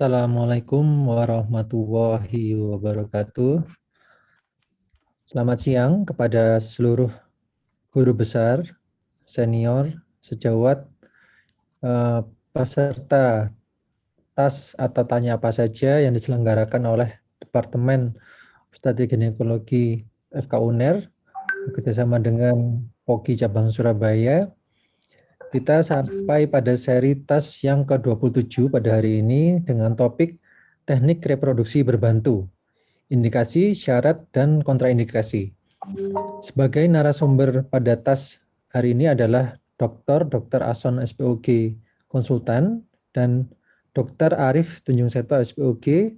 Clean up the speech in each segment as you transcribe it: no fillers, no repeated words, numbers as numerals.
Assalamualaikum warahmatullahi wabarakatuh. Selamat siang kepada seluruh guru besar, senior, sejawat, peserta tas atau tanya apa saja yang diselenggarakan oleh Departemen Obstetrik Ginekologi FK UNER bekerjasama dengan POGI Cabang Surabaya. Kita sampai pada seri tas yang ke-27 pada hari ini dengan topik teknik reproduksi berbantu, indikasi, syarat, dan kontraindikasi. Sebagai narasumber pada tas hari ini adalah Dr. Ason SPOG konsultan dan Dr. Arif Tunjung Seto SPOG.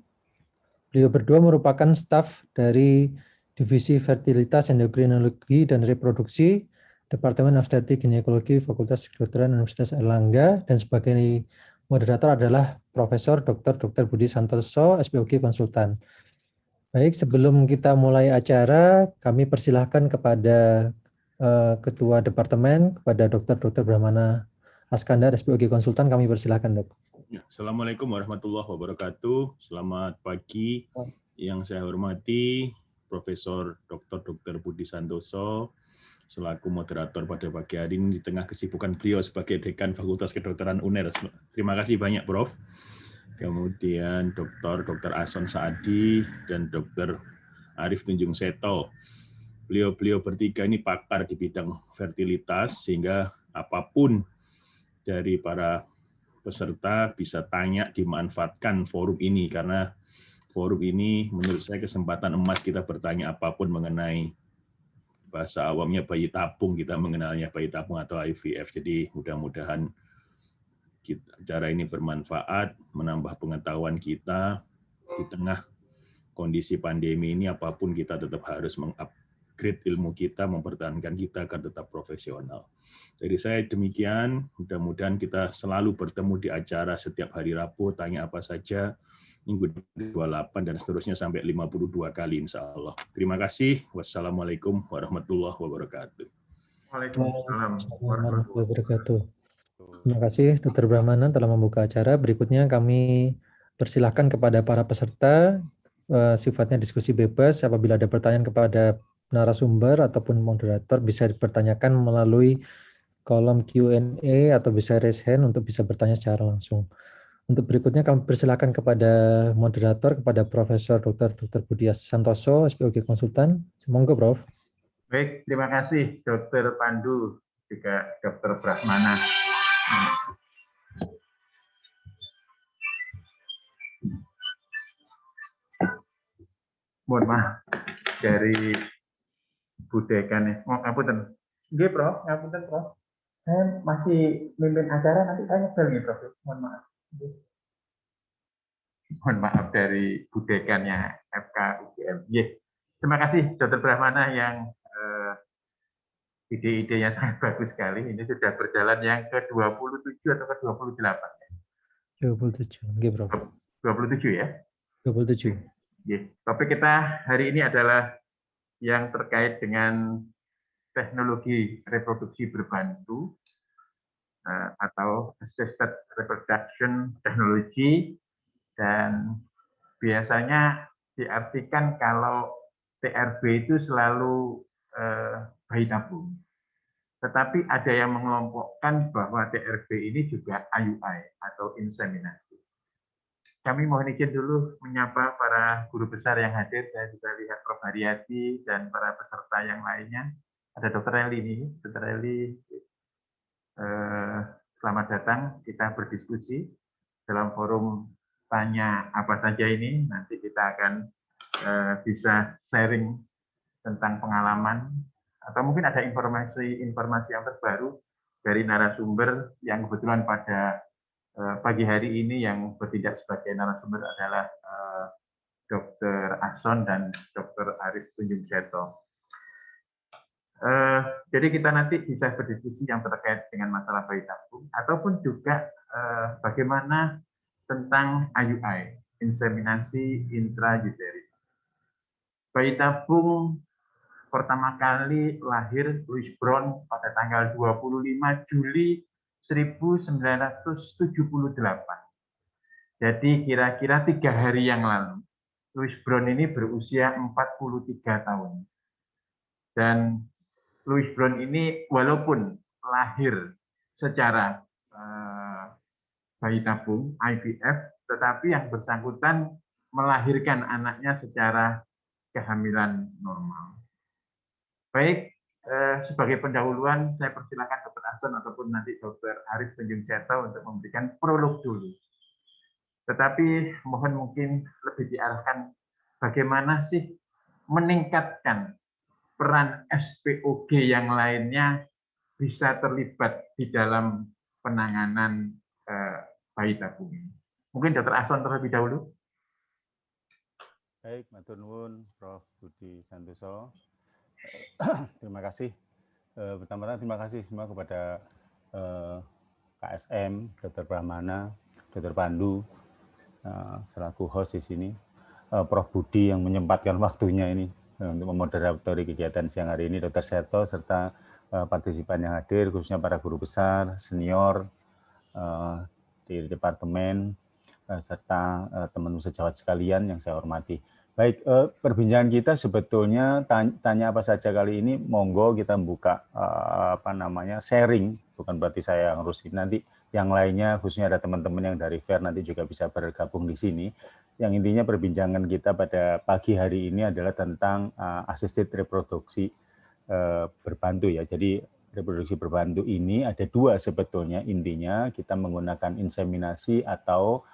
Beliau berdua merupakan staf dari Divisi Fertilitas, Endokrinologi, dan Reproduksi Departemen Obstetrik Ginekologi Fakultas Kedokteran Universitas Airlangga, dan sebagai moderator adalah Profesor Dr. Budi Santoso SPOG konsultan. Baik, sebelum kita mulai acara, kami persilahkan kepada Ketua Departemen, kepada Dr. Brahmana Askandar SPOG konsultan, kami persilahkan, Dok. Assalamualaikum warahmatullahi wabarakatuh. Selamat pagi. Yang saya hormati Profesor Dr. Budi Santoso selaku moderator pada pagi hari ini di tengah kesibukan beliau sebagai Dekan Fakultas Kedokteran UNER. Terima kasih banyak, Prof. Kemudian Dr. Ason Saadi dan Dr. Arif Tunjung Seto. Beliau bertiga ini pakar di bidang fertilitas, sehingga apapun dari para peserta bisa tanya, dimanfaatkan forum ini, karena forum ini menurut saya kesempatan emas kita bertanya apapun mengenai, bahasa awamnya bayi tabung, kita mengenalnya bayi tabung atau IVF. Jadi mudah-mudahan acara ini bermanfaat, menambah pengetahuan kita di tengah kondisi pandemi ini. Apapun kita tetap harus mengupgrade ilmu kita, mempertahankan kita agar tetap profesional. Dari saya demikian, mudah-mudahan kita selalu bertemu di acara setiap hari Rabu, tanya apa saja, minggu 28 dan seterusnya sampai 52 kali insya Allah. Terima kasih. Wassalamualaikum warahmatullahi wabarakatuh. Waalaikumsalam warahmatullahi wabarakatuh. Terima kasih Dr. Brahmana telah membuka acara. Berikutnya kami persilahkan kepada para peserta, sifatnya diskusi bebas. Apabila ada pertanyaan kepada narasumber ataupun moderator bisa dipertanyakan melalui kolom Q&A atau bisa raise hand untuk bisa bertanya secara langsung. Untuk berikutnya kami persilahkan kepada moderator, kepada Profesor Dr. Budi Santoso, SPOG Konsultan. Semoga, Prof. Baik, terima kasih Dr. Pandu, juga Dr. Brahmana. Mohon maaf dari budekan. Oh, ngapunten. Nggih, Prof. Ngapunten, Prof. Saya masih mimpin acara, nanti saya nyebel nih, Prof. Mohon maaf. Mohon maaf dari budekannya FK UGM. Terima kasih Dr. Brahmana yang ide-idenya sangat bagus sekali. Ini sudah berjalan yang ke-27 atau ke-28. 27, oke, Prof. 27 ya? 27. Topik kita hari ini adalah yang terkait dengan teknologi reproduksi berbantu atau assisted reproduction technology, dan biasanya diartikan kalau TRB itu selalu bayi tabung. Tetapi ada yang mengelompokkan bahwa TRB ini juga IUI atau inseminasi. Kami mohon izin dulu menyapa para guru besar yang hadir. Saya juga lihat Prof. Haryadi dan para peserta yang lainnya. Ada Dr. Eli ini. Dr. Eli, selamat datang. Kita berdiskusi dalam forum tanya apa saja ini. Nanti kita akan bisa sharing tentang pengalaman, atau mungkin ada informasi yang terbaru dari narasumber yang kebetulan pada pagi hari ini yang bertindak sebagai narasumber adalah Dr. Ason dan Dr. Arif Tunjung Seto. Jadi kita nanti bisa berdiskusi yang terkait dengan masalah bayi tabung, ataupun juga bagaimana tentang IUI, inseminasi intrauterine. Bayi tabung pertama kali lahir Louis Brown pada tanggal 25 Juli 1978. Jadi kira-kira 3 hari yang lalu, Louis Brown ini berusia 43 tahun. Dan Louis Brown ini walaupun lahir secara bayi tabung IVF, tetapi yang bersangkutan melahirkan anaknya secara kehamilan normal. Baik, sebagai pendahuluan saya persilakan Dr. Ahsan ataupun nanti Dr. Arif Tanjung Seto untuk memberikan prolog dulu. Tetapi mohon mungkin lebih diarahkan bagaimana sih meningkatkan peran SPOG yang lainnya bisa terlibat di dalam penanganan bayi tabung ini. Mungkin Dr. Ahsan terlebih dahulu. Baik, matur nuwun Prof. Budi Santoso. Terima kasih. Pertama-tama terima kasih semua kepada KSM, Dr. Brahmana, Dr. Pandu, selaku host di sini, Prof. Budi yang menyempatkan waktunya ini untuk memoderatori kegiatan siang hari ini, Dr. Seto, serta partisipan yang hadir, khususnya para guru besar, senior di departemen, serta teman-teman sejawat sekalian yang saya hormati. Baik, perbincangan kita sebetulnya tanya apa saja kali ini, monggo kita buka sharing, bukan berarti saya harus nanti yang lainnya, khususnya ada teman-teman yang dari FAIR nanti juga bisa bergabung di sini. Yang intinya perbincangan kita pada pagi hari ini adalah tentang assisted reproduksi berbantu ya. Jadi reproduksi berbantu ini ada dua sebetulnya, intinya kita menggunakan inseminasi atau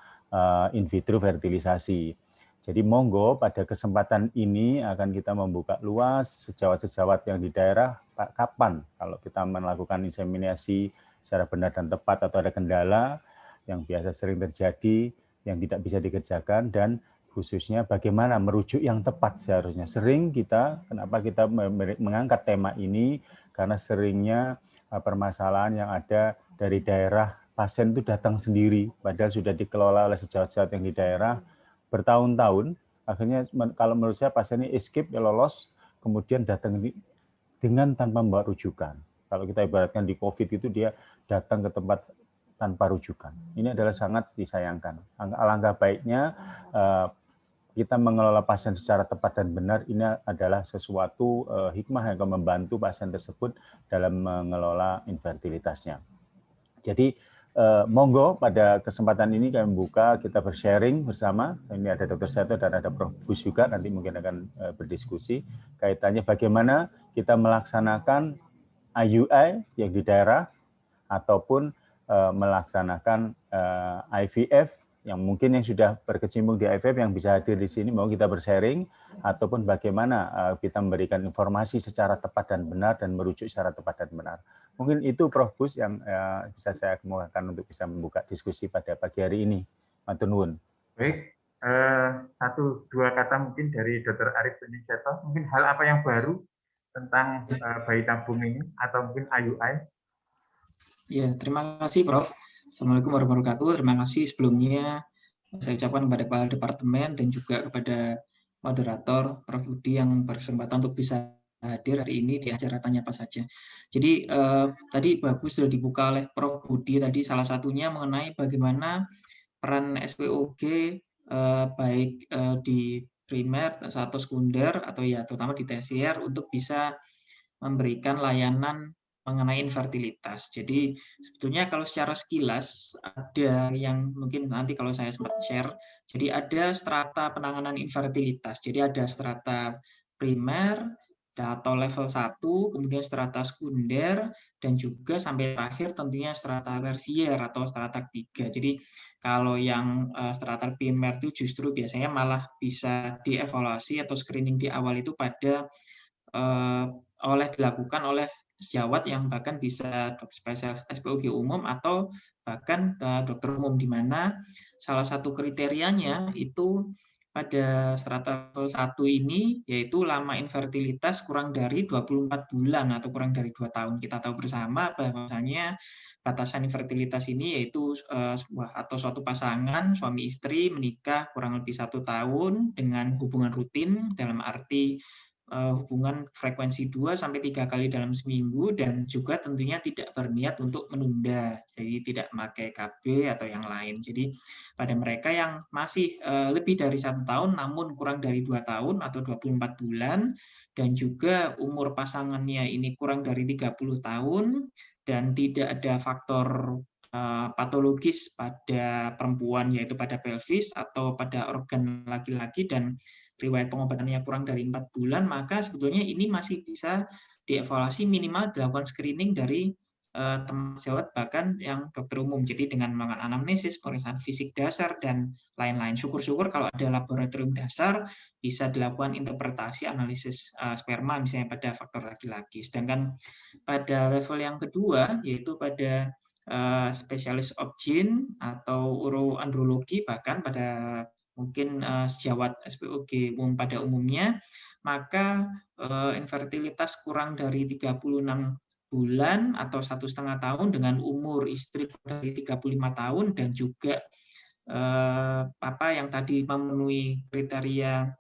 in vitro fertilisasi. Jadi monggo pada kesempatan ini akan kita membuka luas sejawat-sejawat yang di daerah, Pak, kapan kalau kita melakukan inseminasi secara benar dan tepat atau ada kendala yang biasa sering terjadi, yang tidak bisa dikerjakan, dan khususnya bagaimana merujuk yang tepat seharusnya. Sering kenapa kita mengangkat tema ini, karena seringnya permasalahan yang ada dari daerah, pasien itu datang sendiri, padahal sudah dikelola oleh sejawat-sejawat yang di daerah, bertahun-tahun, akhirnya kalau menurut saya pasien ini escape, ya lolos, kemudian datang dengan tanpa membawa rujukan. Kalau kita ibaratkan di COVID itu dia datang ke tempat tanpa rujukan. Ini adalah sangat disayangkan. Alangkah baiknya kita mengelola pasien secara tepat dan benar, ini adalah sesuatu hikmah yang akan membantu pasien tersebut dalam mengelola infertilitasnya. Jadi monggo pada kesempatan ini kami buka, kita bersharing bersama. Ini ada Dr. Seto dan ada Prof. Bus juga, nanti mungkin akan berdiskusi kaitannya bagaimana kita melaksanakan IUI yang di daerah ataupun melaksanakan IVF yang mungkin yang sudah berkecimpung di IVF yang bisa hadir di sini, mau kita bersharing ataupun bagaimana kita memberikan informasi secara tepat dan benar dan merujuk secara tepat dan benar. Mungkin itu Prof. Bus yang bisa saya kemukakan untuk bisa membuka diskusi pada pagi hari ini. Matur nuwun. Baik, 1-2 kata mungkin dari Dr. Arif Tanjung Seto, mungkin hal apa yang baru tentang bayi tabung ini atau mungkin IUI? Ya, terima kasih Prof. Assalamualaikum warahmatullahi wabarakatuh. Terima kasih sebelumnya saya ucapkan kepada Kepala Departemen dan juga kepada moderator Prof. Budi yang berkesempatan untuk bisa hadir hari ini di acara Tanya Apa Saja. Jadi tadi bagus sudah dibuka oleh Prof. Budi tadi, salah satunya mengenai bagaimana peran SPOG baik di primer atau sekunder atau ya terutama di tersier untuk bisa memberikan layanan mengenai infertilitas. Jadi sebetulnya kalau secara sekilas ada yang mungkin nanti kalau saya sempat share, jadi ada strata penanganan infertilitas. Jadi ada strata primer atau level 1, kemudian strata sekunder, dan juga sampai terakhir tentunya strata tersier atau strata 3. Jadi kalau yang strata primer itu justru biasanya malah bisa dievaluasi atau screening di awal itu pada dilakukan oleh sejawat yang bahkan bisa dokter spesialis SPOG umum atau bahkan dokter umum, di mana salah satu kriterianya itu pada strata level 1 ini yaitu lama infertilitas kurang dari 24 bulan atau kurang dari 2 tahun. Kita tahu bersama bahwasanya batasan infertilitas ini yaitu suatu pasangan suami istri menikah kurang lebih 1 tahun dengan hubungan rutin, dalam arti hubungan frekuensi 2-3 kali dalam seminggu, dan juga tentunya tidak berniat untuk menunda, jadi tidak memakai KB atau yang lain. Jadi pada mereka yang masih lebih dari 1 tahun namun kurang dari 2 tahun atau 24 bulan, dan juga umur pasangannya ini kurang dari 30 tahun, dan tidak ada faktor patologis pada perempuan, yaitu pada pelvis atau pada organ laki-laki, dan riwayat pengobatannya kurang dari 4 bulan, maka sebetulnya ini masih bisa dievaluasi, minimal dilakukan screening dari teman sejawat bahkan yang dokter umum. Jadi dengan melakukan anamnesis, pemeriksaan fisik dasar, dan lain-lain. Syukur-syukur kalau ada laboratorium dasar bisa dilakukan interpretasi analisis sperma misalnya pada faktor laki-laki. Sedangkan pada level yang kedua, yaitu pada spesialis obgyn atau uroandrologi, bahkan pada mungkin sejawat SPOG umum pada umumnya, maka infertilitas kurang dari 36 bulan atau 1,5 tahun dengan umur istri dari 35 tahun, dan juga yang tadi memenuhi kriteria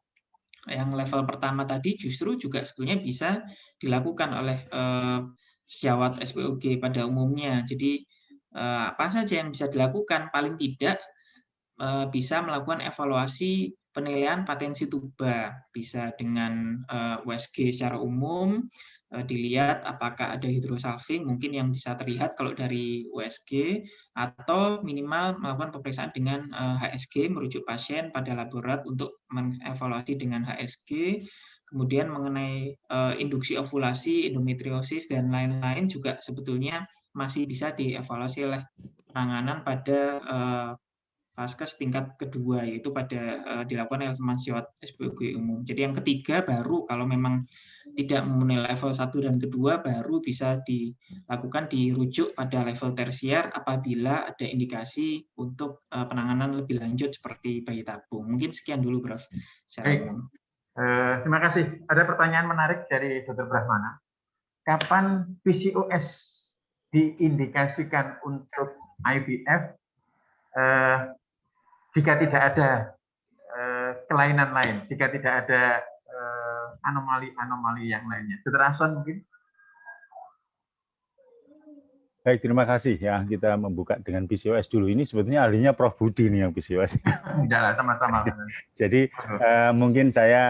yang level pertama tadi, justru juga sebenarnya bisa dilakukan oleh sejawat SPOG pada umumnya. Jadi apa saja yang bisa dilakukan? Paling tidak bisa melakukan evaluasi penilaian potensi tuba, bisa dengan USG secara umum, dilihat apakah ada hidrosalping, mungkin yang bisa terlihat kalau dari USG, atau minimal melakukan pemeriksaan dengan HSG, merujuk pasien pada laborat untuk mengevaluasi dengan HSG. Kemudian mengenai induksi ovulasi, endometriosis, dan lain-lain juga sebetulnya masih bisa dievaluasi oleh penanganan pada vaskes tingkat kedua, yaitu pada dilakukan oleh teman sejawat SPOG umum. Jadi yang ketiga baru kalau memang tidak memenuhi level 1 dan kedua, baru bisa dilakukan dirujuk pada level tersier apabila ada indikasi untuk penanganan lebih lanjut seperti bayi tabung. Mungkin sekian dulu, Prof. Terima kasih. Ada pertanyaan menarik dari Dr. Brahmana. Kapan PCOS diindikasikan untuk IVF jika tidak ada kelainan lain, jika tidak ada anomali-anomali yang lainnya? Dr. Ahsan mungkin? Baik, terima kasih ya. Kita membuka dengan PCOS dulu. Ini sebetulnya ahlinya Prof. Budi nih yang PCOS. Tidak lah, sama-sama. Jadi mungkin saya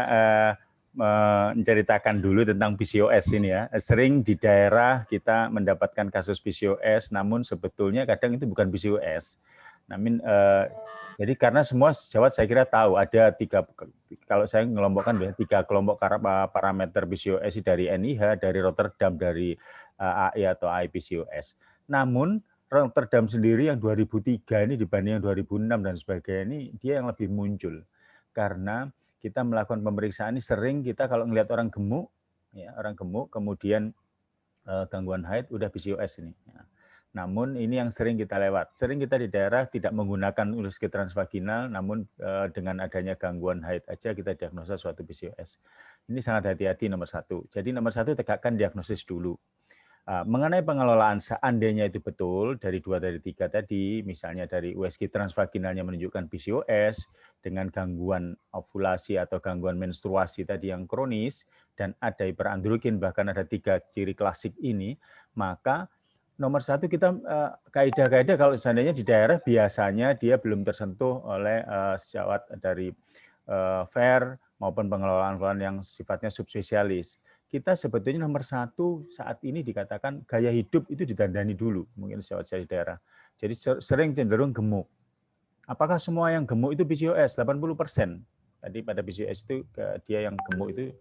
menceritakan dulu tentang PCOS ini ya. Sering di daerah kita mendapatkan kasus PCOS, namun sebetulnya kadang itu bukan PCOS. Namun jadi karena semua sejawat saya kira tahu ada 3, kalau saya mengelompokkan 3 kelompok parameter PCOS dari NIH, dari Rotterdam, dari AI atau IPCOS. Namun Rotterdam sendiri yang 2003 ini dibanding yang 2006 dan sebagainya, ini dia yang lebih muncul. Karena kita melakukan pemeriksaan ini sering kita kalau ngelihat orang gemuk, ya, orang gemuk kemudian gangguan haid udah PCOS ini. Ya. Namun ini yang sering kita lewat. Sering kita di daerah tidak menggunakan USG transvaginal, namun dengan adanya gangguan haid aja kita diagnosa suatu PCOS. Ini sangat hati-hati nomor 1. Jadi nomor 1 tegakkan diagnosis dulu. Mengenai pengelolaan, seandainya itu betul dari 2 dari 3 tadi, misalnya dari USG transvaginalnya menunjukkan PCOS dengan gangguan ovulasi atau gangguan menstruasi tadi yang kronis dan ada hiperandrogen, bahkan ada 3 ciri klasik ini, maka nomor 1 kita kaidah-kaidah kalau seandainya di daerah biasanya dia belum tersentuh oleh sejawat dari FAIR maupun pengelolaan yang sifatnya subspesialis. Kita sebetulnya nomor 1 saat ini dikatakan gaya hidup itu ditandani dulu, mungkin sejawat saya di daerah. Jadi sering cenderung gemuk. Apakah semua yang gemuk itu PCOS? 80%. Tadi pada PCOS itu dia yang gemuk itu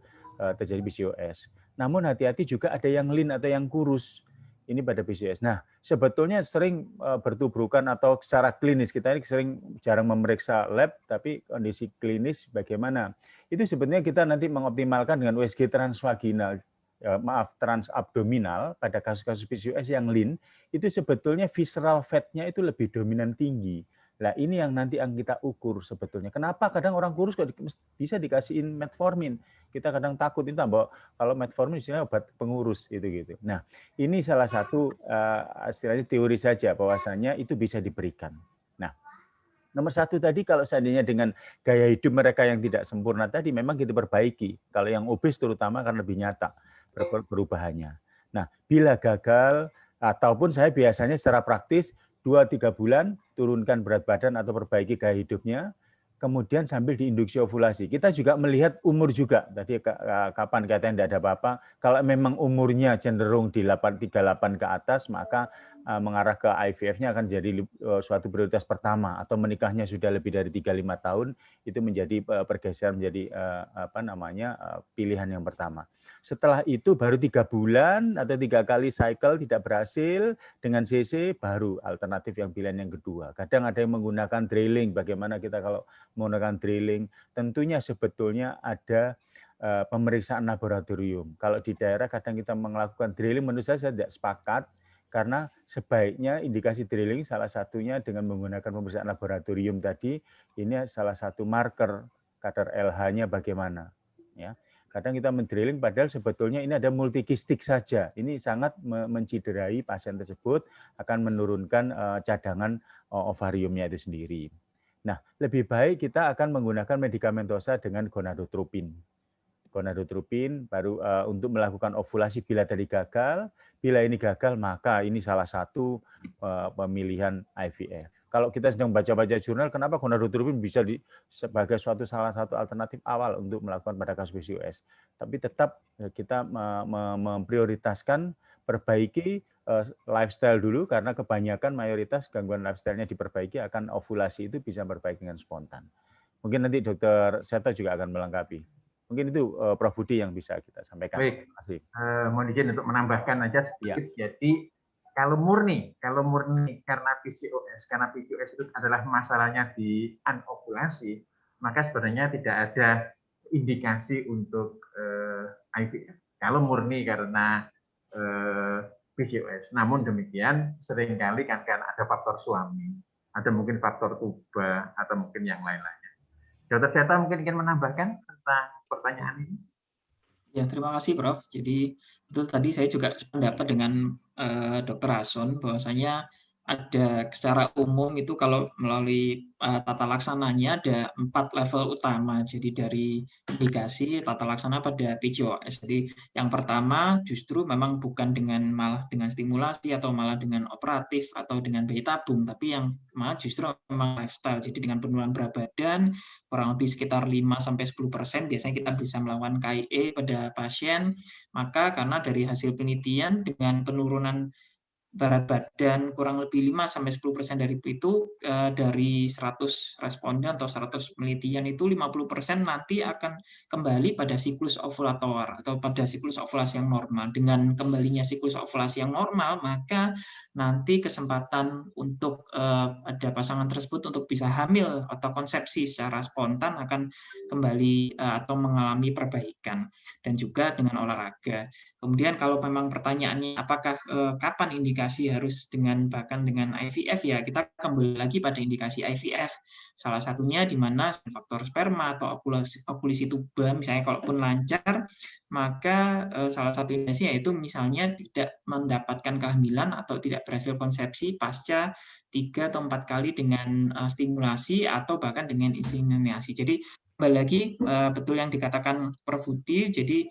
terjadi PCOS. Namun hati-hati juga ada yang lean atau yang kurus. Ini pada PCOS. Nah, sebetulnya sering bertubrukan atau secara klinis, kita ini sering jarang memeriksa lab, tapi kondisi klinis bagaimana? Itu sebetulnya kita nanti mengoptimalkan dengan USG transvaginal, transabdominal pada kasus-kasus PCOS yang lean, itu sebetulnya visceral fat-nya itu lebih dominan tinggi. Nah, ini yang nanti yang kita ukur sebetulnya. Kenapa kadang orang kurus kok bisa dikasihin metformin? Kita kadang takut itu bahwa kalau metformin istilahnya obat pengurus gitu. Nah, ini salah satu istilahnya teori saja bahwasanya itu bisa diberikan. Nah, Nomor satu tadi, kalau seandainya dengan gaya hidup mereka yang tidak sempurna tadi, memang kita perbaiki. Kalau yang obes terutama kan lebih nyata perubahannya. Nah, bila gagal, ataupun saya biasanya secara praktis 2-3 bulan turunkan berat badan atau perbaiki gaya hidupnya, kemudian sambil diinduksi ovulasi. Kita juga melihat umur juga. Tadi kapan katanya tidak ada apa-apa. Kalau memang umurnya cenderung di 38 ke atas, maka mengarah ke IVF-nya akan jadi suatu prioritas pertama, atau menikahnya sudah lebih dari 3-5 tahun, itu menjadi pergeseran menjadi pilihan yang pertama. Setelah itu baru 3 bulan atau 3 kali cycle tidak berhasil dengan CC, baru alternatif yang pilihan yang kedua. Kadang ada yang menggunakan drilling. Bagaimana kita kalau menggunakan drilling? Tentunya sebetulnya ada pemeriksaan laboratorium. Kalau di daerah kadang kita melakukan drilling, menurut saya tidak sepakat, karena sebaiknya indikasi drilling salah satunya dengan menggunakan pemeriksaan laboratorium tadi, ini salah satu marker kadar LH-nya bagaimana. Ya. Kadang kita mendrilling padahal sebetulnya ini ada multikistik saja. Ini sangat menciderai pasien tersebut, akan menurunkan cadangan ovariumnya itu sendiri. Nah, lebih baik kita akan menggunakan medikamentosa dengan gonadotropin. Gonadotropin baru untuk melakukan ovulasi bila tadi gagal. Bila ini gagal, maka ini salah satu pemilihan IVF. Kalau kita sedang baca-baca jurnal, kenapa gonadotropin bisa sebagai salah satu alternatif awal untuk melakukan pada kasus PCOS. Tapi tetap kita memprioritaskan perbaiki lifestyle dulu, karena kebanyakan mayoritas gangguan lifestyle-nya diperbaiki, akan ovulasi itu bisa berbaik dengan spontan. Mungkin nanti Dr. Seto juga akan melengkapi. Mungkin itu Prof. Budi yang bisa kita sampaikan. Baik, terima kasih. Mohon izin untuk menambahkan aja sedikit. Ya. Jadi kalau murni karena PCOS itu adalah masalahnya di anovulasi, maka sebenarnya tidak ada indikasi untuk IVF. Kalau murni karena PCOS. Namun demikian seringkali kan ada faktor suami, ada mungkin faktor tuba, atau mungkin yang lain-lainnya. Dr. Seta mungkin ingin menambahkan tentang pertanyaan ini. Ya, terima kasih Prof. Jadi betul tadi saya juga sependapat dengan Dr. Hason bahwasanya ada secara umum itu kalau melalui tata laksananya ada 4 level utama. Jadi dari indikasi tata laksana pada PCOS. Jadi yang pertama justru memang bukan malah dengan stimulasi atau malah dengan operatif atau dengan bayi tabung, tapi yang malah justru memang lifestyle. Jadi dengan penurunan berat badan kurang lebih sekitar 5-10%, biasanya kita bisa melakukan KIE pada pasien. Maka karena dari hasil penelitian dengan penurunan berat badan kurang lebih 5-10% dari itu, dari 100 responden atau 100 penelitian itu 50% nanti akan kembali pada siklus ovulator atau pada siklus ovulasi yang normal. Dengan kembalinya siklus ovulasi yang normal, maka nanti kesempatan untuk ada pasangan tersebut untuk bisa hamil atau konsepsi secara spontan akan kembali atau mengalami perbaikan, dan juga dengan olahraga. Kemudian kalau memang pertanyaannya apakah kapan indikasi harus bahkan dengan IVF, ya kita kembali lagi pada indikasi IVF. Salah satunya di mana faktor sperma atau ovulasi tuba misalnya kalaupun lancar, maka salah satu indikasi yaitu misalnya tidak mendapatkan kehamilan atau tidak berhasil konsepsi pasca 3 atau 4 kali dengan stimulasi atau bahkan dengan inseminasi. Jadi kembali lagi betul yang dikatakan Prof. Budi, jadi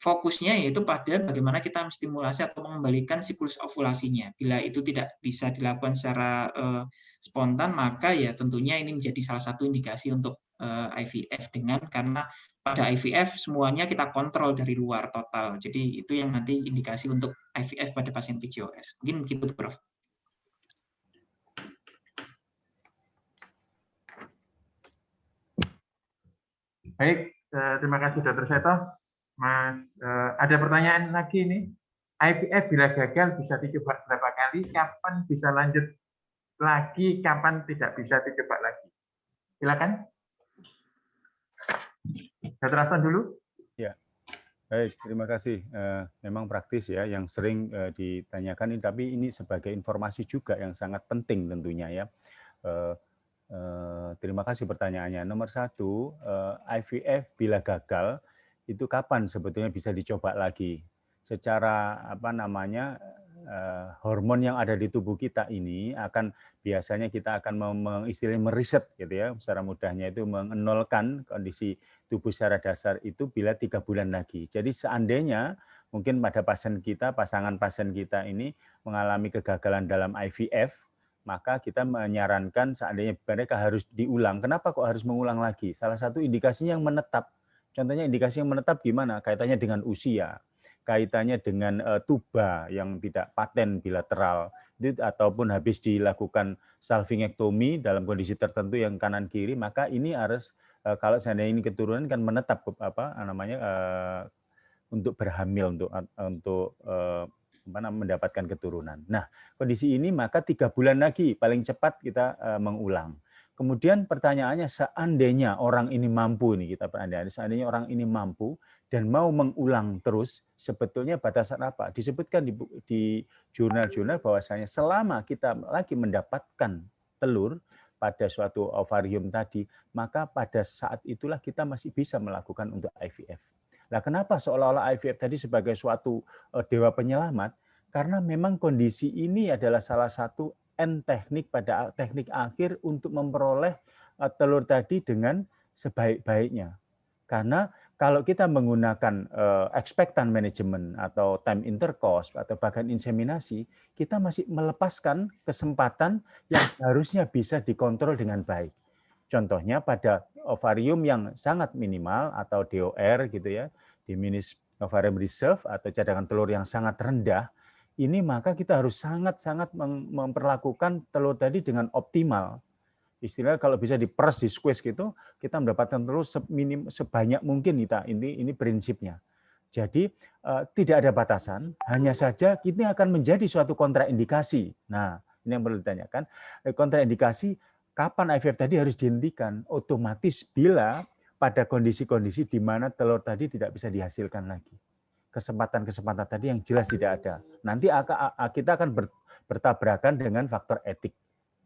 fokusnya yaitu pada bagaimana kita menstimulasi atau mengembalikan siklus ovulasinya. Bila itu tidak bisa dilakukan secara spontan, maka ya tentunya ini menjadi salah satu indikasi untuk IVF, karena pada IVF semuanya kita kontrol dari luar total. Jadi itu yang nanti indikasi untuk IVF pada pasien PCOS. Mungkin begitu, Prof. Baik, terima kasih Dr. Seto. Mas, ada pertanyaan lagi nih. IVF bila gagal bisa dicoba berapa kali? Kapan bisa lanjut lagi? Kapan tidak bisa dicoba lagi? Silakan. Dr. Hason dulu. Ya, baik, terima kasih. Memang praktis ya, yang sering ditanyakan ini, tapi ini sebagai informasi juga yang sangat penting tentunya ya. Terima kasih pertanyaannya. Nomor 1, IVF bila gagal itu kapan sebetulnya bisa dicoba lagi? Secara hormon yang ada di tubuh kita ini akan biasanya kita akan istilahnya meriset gitu ya, secara mudahnya itu mengenolkan kondisi tubuh secara dasar itu bila 3 bulan lagi. Jadi seandainya mungkin pada pasien kita, pasangan pasien kita ini mengalami kegagalan dalam IVF, maka kita menyarankan seandainya mereka harus diulang. Kenapa kok harus mengulang lagi? Salah satu indikasinya yang menetap. Contohnya indikasi yang menetap gimana? Kaitannya dengan usia, kaitannya dengan tuba yang tidak paten bilateral, ataupun habis dilakukan salpingektomi dalam kondisi tertentu yang kanan kiri, maka ini harus kalau seandainya ini keturunan kan menetap untuk berhamil untuk mendapatkan keturunan. Nah, kondisi ini maka 3 bulan lagi paling cepat kita mengulang. Kemudian pertanyaannya, seandainya orang ini mampu, seandainya orang ini mampu dan mau mengulang terus, sebetulnya batasan apa? Disebutkan di jurnal-jurnal bahwasanya selama kita lagi mendapatkan telur pada suatu ovarium tadi, maka pada saat itulah kita masih bisa melakukan untuk IVF. Nah, kenapa seolah-olah IVF tadi sebagai suatu dewa penyelamat? Karena memang kondisi ini adalah salah satu teknik pada teknik akhir untuk memperoleh telur tadi dengan sebaik-baiknya. Karena kalau kita menggunakan expectant management atau time intercourse atau bahkan inseminasi, kita masih melepaskan kesempatan yang seharusnya bisa dikontrol dengan baik. Contohnya pada ovarium yang sangat minimal atau DOR gitu ya, diminished ovarium reserve atau cadangan telur yang sangat rendah, ini maka kita harus sangat-sangat memperlakukan telur tadi dengan optimal. Istilahnya kalau bisa diperes, di squeeze gitu, kita mendapatkan telur sebanyak mungkin kita. Ini prinsipnya. Jadi tidak ada batasan, hanya saja ini akan menjadi suatu kontraindikasi. Nah, ini yang perlu ditanyakan. Kontraindikasi kapan IVF tadi harus dihentikan? Otomatis bila pada kondisi-kondisi di mana telur tadi tidak bisa dihasilkan lagi. Kesempatan-kesempatan tadi yang jelas tidak ada. Nanti kita akan bertabrakan dengan faktor etik.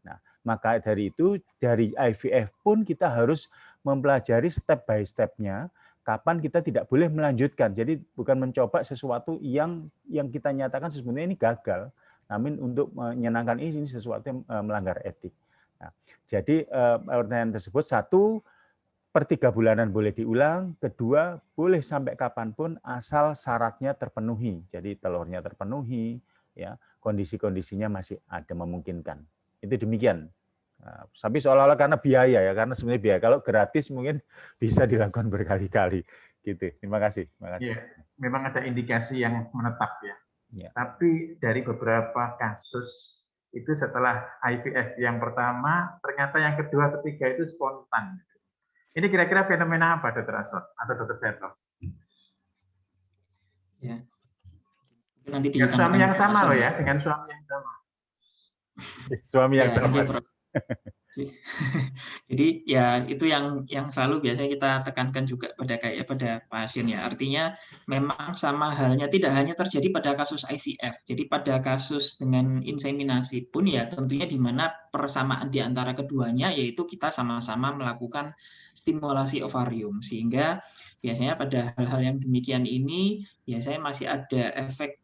Nah, maka dari itu, dari IVF pun kita harus mempelajari step by step-nya, kapan kita tidak boleh melanjutkan. Jadi bukan mencoba sesuatu yang kita nyatakan sebenarnya ini gagal, namun untuk menyenangkan ini sesuatu yang melanggar etik. Nah, jadi pertanyaan tersebut, 1, per 3 bulanan boleh diulang, 2, boleh sampai kapanpun asal syaratnya terpenuhi. Jadi telurnya terpenuhi, ya, kondisi-kondisinya masih ada memungkinkan. Itu demikian. Nah, tapi seolah-olah karena biaya ya, karena sebenarnya biaya. Kalau gratis mungkin bisa dilakukan berkali-kali. Gitu. Terima kasih. Ya, memang ada indikasi yang menetap ya. Ya. Tapi dari beberapa kasus itu setelah IVF yang pertama, ternyata yang kedua, ketiga itu spontan. Ini kira-kira fenomena apa, Dr. Aswad atau Dr. Seto? Ya. Nanti dengan suami yang sama loh ya, dengan suami yang sama. Suami yang sama. Jadi ya itu yang selalu biasanya kita tekankan juga pada pasien ya. Artinya memang sama halnya tidak hanya terjadi pada kasus IVF. Jadi pada kasus dengan inseminasi pun ya tentunya di mana persamaan di antara keduanya yaitu kita sama-sama melakukan stimulasi ovarium, sehingga biasanya pada hal-hal yang demikian ini biasanya masih ada efek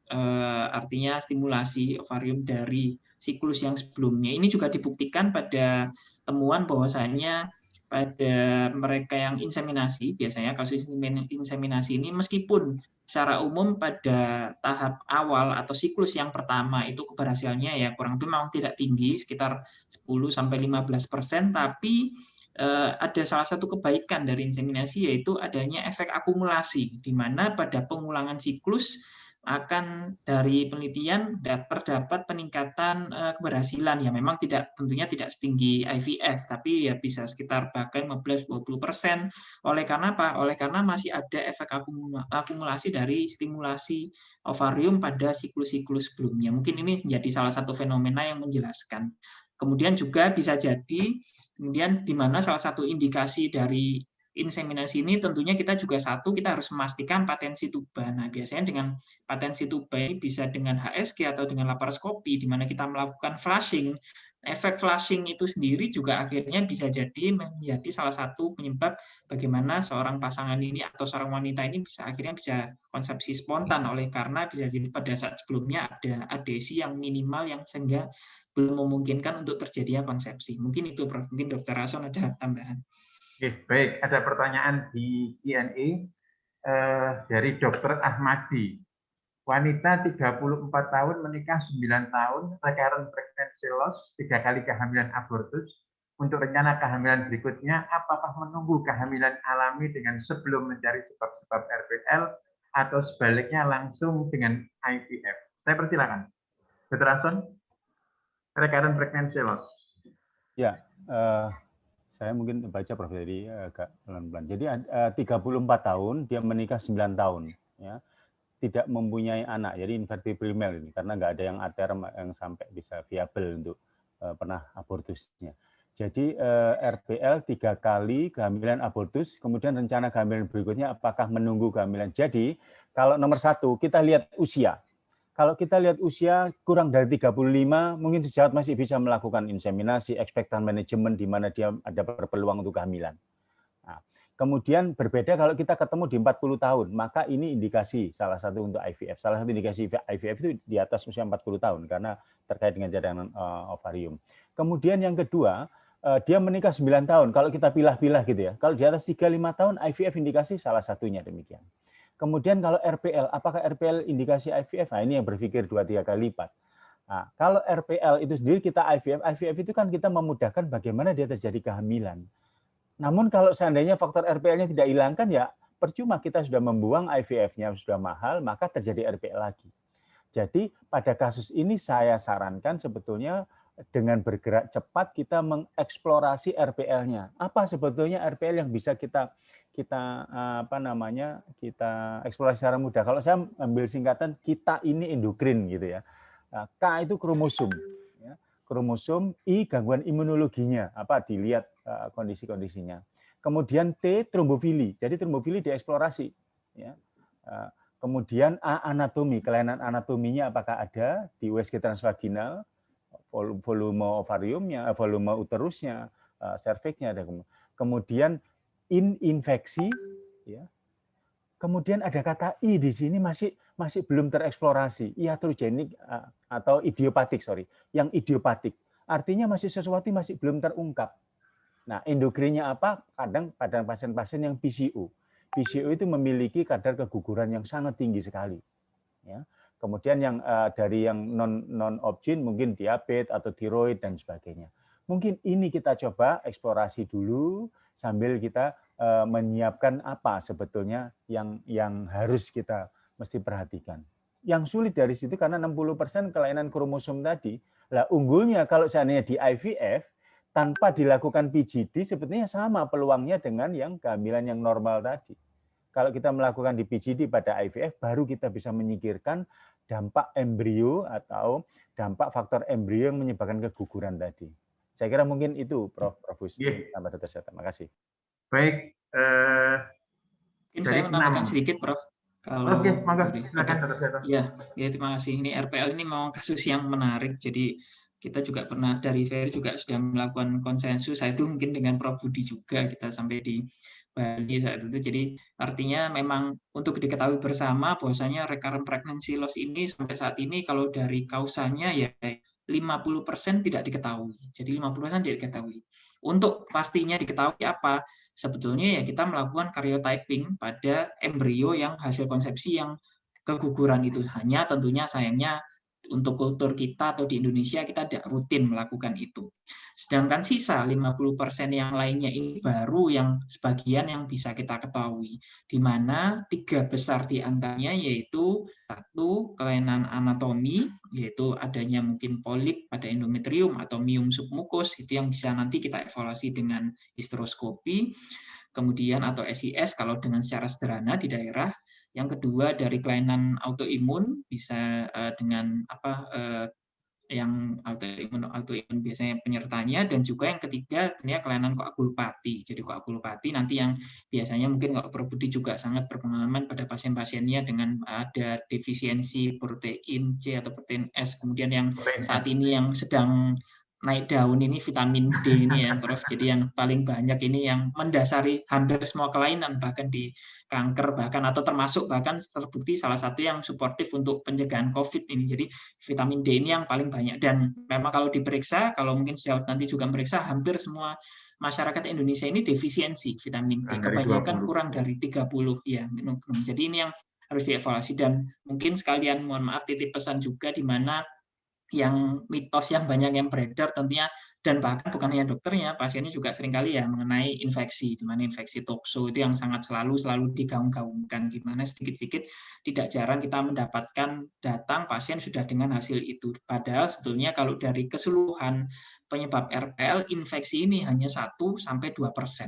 artinya stimulasi ovarium dari siklus yang sebelumnya. Ini juga dibuktikan pada temuan bahwasanya pada mereka yang inseminasi, biasanya kasus inseminasi ini meskipun secara umum pada tahap awal atau siklus yang pertama itu keberhasilannya ya kurang lebih memang tidak tinggi, sekitar 10-15%, tapi ada salah satu kebaikan dari inseminasi yaitu adanya efek akumulasi, di mana pada pengulangan siklus akan dari penelitian terdapat peningkatan keberhasilan ya memang tentunya tidak setinggi IVF tapi ya bisa sekitar bahkan 15-20%. Oleh karena apa? Oleh karena masih ada efek akumulasi dari stimulasi ovarium pada siklus-siklus sebelumnya. Mungkin ini menjadi salah satu fenomena yang menjelaskan. Kemudian juga bisa jadi kemudian di mana salah satu indikasi dari inseminasi ini tentunya kita harus memastikan patensi tuba. Nah, biasanya dengan patensi tuba ini bisa dengan HSG atau dengan laparoskopi, di mana kita melakukan flushing efek flushing itu sendiri juga akhirnya bisa jadi menjadi salah satu penyebab bagaimana seorang pasangan ini atau seorang wanita ini akhirnya bisa konsepsi spontan, oleh karena bisa jadi pada saat sebelumnya ada adesi yang minimal yang sehingga belum memungkinkan untuk terjadinya konsepsi. Mungkin itu, Prof. Mungkin Dr. Rason ada tambahan. Oke, baik. Ada pertanyaan di Q&A dari Dr. Ahmadi. Wanita 34 tahun menikah 9 tahun, recurrent pregnancy loss, 3 kali kehamilan abortus. Untuk rencana kehamilan berikutnya, apakah menunggu kehamilan alami dengan sebelum mencari sebab-sebab RPL atau sebaliknya langsung dengan IVF? Saya persilakan. Dr. Rason, recurrent pregnancy loss. Ya, saya mungkin baca Prof. Jadi agak pelan-pelan. Jadi 34 tahun, dia menikah 9 tahun. Ya. Tidak mempunyai anak, jadi invertible male ini, karena nggak ada yang aterm yang sampai bisa viable untuk pernah abortusnya. Jadi RPL 3 kali kehamilan abortus, kemudian rencana kehamilan berikutnya apakah menunggu kehamilan. Jadi kalau nomor 1 kita lihat usia. Kalau kita lihat usia kurang dari 35, mungkin sejawat masih bisa melakukan inseminasi, expectant management di mana dia ada berpeluang untuk kehamilan. Nah, kemudian berbeda kalau kita ketemu di 40 tahun, maka ini indikasi salah satu untuk IVF. Salah satu indikasi IVF itu di atas usia 40 tahun karena terkait dengan cadangan ovarium. Kemudian yang kedua, dia menikah 9 tahun. Kalau kita pilah-pilah gitu ya. Kalau di atas 35 tahun IVF indikasi salah satunya demikian. Kemudian kalau RPL, apakah RPL indikasi IVF? Nah, ini yang berpikir 2-3 kali lipat. Nah, kalau RPL itu sendiri kita IVF itu kan kita memudahkan bagaimana dia terjadi kehamilan. Namun kalau seandainya faktor RPL-nya tidak hilangkan, ya percuma kita sudah membuang IVF-nya, sudah mahal, maka terjadi RPL lagi. Jadi pada kasus ini saya sarankan sebetulnya dengan bergerak cepat kita mengeksplorasi RPL-nya. Apa sebetulnya RPL yang bisa kita eksplorasi secara mudah. Kalau saya ambil singkatan, kita ini endokrin gitu ya. K itu kromosom. Kromosom, I gangguan imunologinya, dilihat kondisi-kondisinya. Kemudian T trombofili, jadi trombofili dieksplorasi. Ya. Kemudian A anatomi, kelainan anatominya apakah ada di USG transvaginal, volume ovariumnya, volume uterusnya, serviksnya ada. Kemudian infeksi, ya. Kemudian ada kata I di sini masih belum tereksplorasi, iatrogenik atau idiopatik, yang idiopatik. Artinya masih sesuatu masih belum terungkap. Nah, endokrinnya apa? Kadang pada pasien-pasien yang PCO. PCO itu memiliki kadar keguguran yang sangat tinggi sekali. Ya. Kemudian yang dari yang non-obgyn mungkin diabetes atau tiroid dan sebagainya. Mungkin ini kita coba eksplorasi dulu sambil kita menyiapkan apa sebetulnya yang harus kita mesti perhatikan. Yang sulit dari situ karena 60% kelainan kromosom tadi. Lah unggulnya kalau seandainya di IVF tanpa dilakukan PGD sebetulnya sama peluangnya dengan yang kehamilan yang normal tadi. Kalau kita melakukan di PGD pada IVF baru kita bisa menyingkirkan dampak embrio atau dampak faktor embrio yang menyebabkan keguguran tadi. Saya kira mungkin itu Prof. Tambah Dr. Syah. Terima kasih. Baik, mungkin saya menambahkan sedikit, Prof. Kalau Oke, monggo. Silakan, Dr. Syah. Ya, terima kasih. Ini RPL ini memang kasus yang menarik. Jadi kita juga pernah dari Ferry juga sudah melakukan konsensus. Saya itu mungkin dengan Prof. Budi juga kita sampai di Bali saat itu. Jadi artinya memang untuk diketahui bersama bahwasanya recurrent pregnancy loss ini sampai saat ini kalau dari kausanya ya 50% tidak diketahui. Jadi 50% tidak diketahui. Untuk pastinya diketahui apa? Sebetulnya ya kita melakukan karyotyping pada embrio yang hasil konsepsi yang keguguran itu. Hanya tentunya sayangnya untuk kultur kita atau di Indonesia kita tidak rutin melakukan itu. Sedangkan sisa 50% yang lainnya ini baru yang sebagian yang bisa kita ketahui. Di mana 3 besar di antaranya yaitu 1 kelainan anatomi, yaitu adanya mungkin polip pada endometrium atau miom submukus, itu yang bisa nanti kita evaluasi dengan histeroskopi. Kemudian atau SIS kalau dengan secara sederhana di daerah. Yang kedua dari kelainan autoimun bisa dengan yang autoimun biasanya penyertanya, dan juga yang ketiga tentunya kelainan koagulopati. Jadi koagulopati nanti yang biasanya mungkin kalau Prof. Budi juga sangat berpengalaman pada pasien-pasiennya dengan ada defisiensi protein C atau protein S. Kemudian yang saat ini yang sedang naik daun ini vitamin D ini ya Prof. Jadi yang paling banyak ini yang mendasari hampir semua kelainan, bahkan di kanker bahkan, atau termasuk bahkan terbukti salah satu yang suportif untuk pencegahan COVID ini. Jadi vitamin D ini yang paling banyak, dan memang kalau diperiksa, kalau mungkin sejauh nanti juga meriksa, hampir semua masyarakat Indonesia ini defisiensi vitamin D. Kebanyakan kurang dari 30 ya minum. Jadi ini yang harus dievaluasi, dan mungkin sekalian mohon maaf titip pesan juga, di mana yang mitos yang banyak yang beredar tentunya, dan bahkan bukan hanya dokternya, pasiennya juga seringkali ya, mengenai infeksi, di mana infeksi tokso itu yang sangat selalu digaung-gaungkan, di mana sedikit-sedikit tidak jarang kita mendapatkan datang pasien sudah dengan hasil itu. Padahal sebetulnya kalau dari keseluruhan penyebab RPL, infeksi ini hanya 1-2%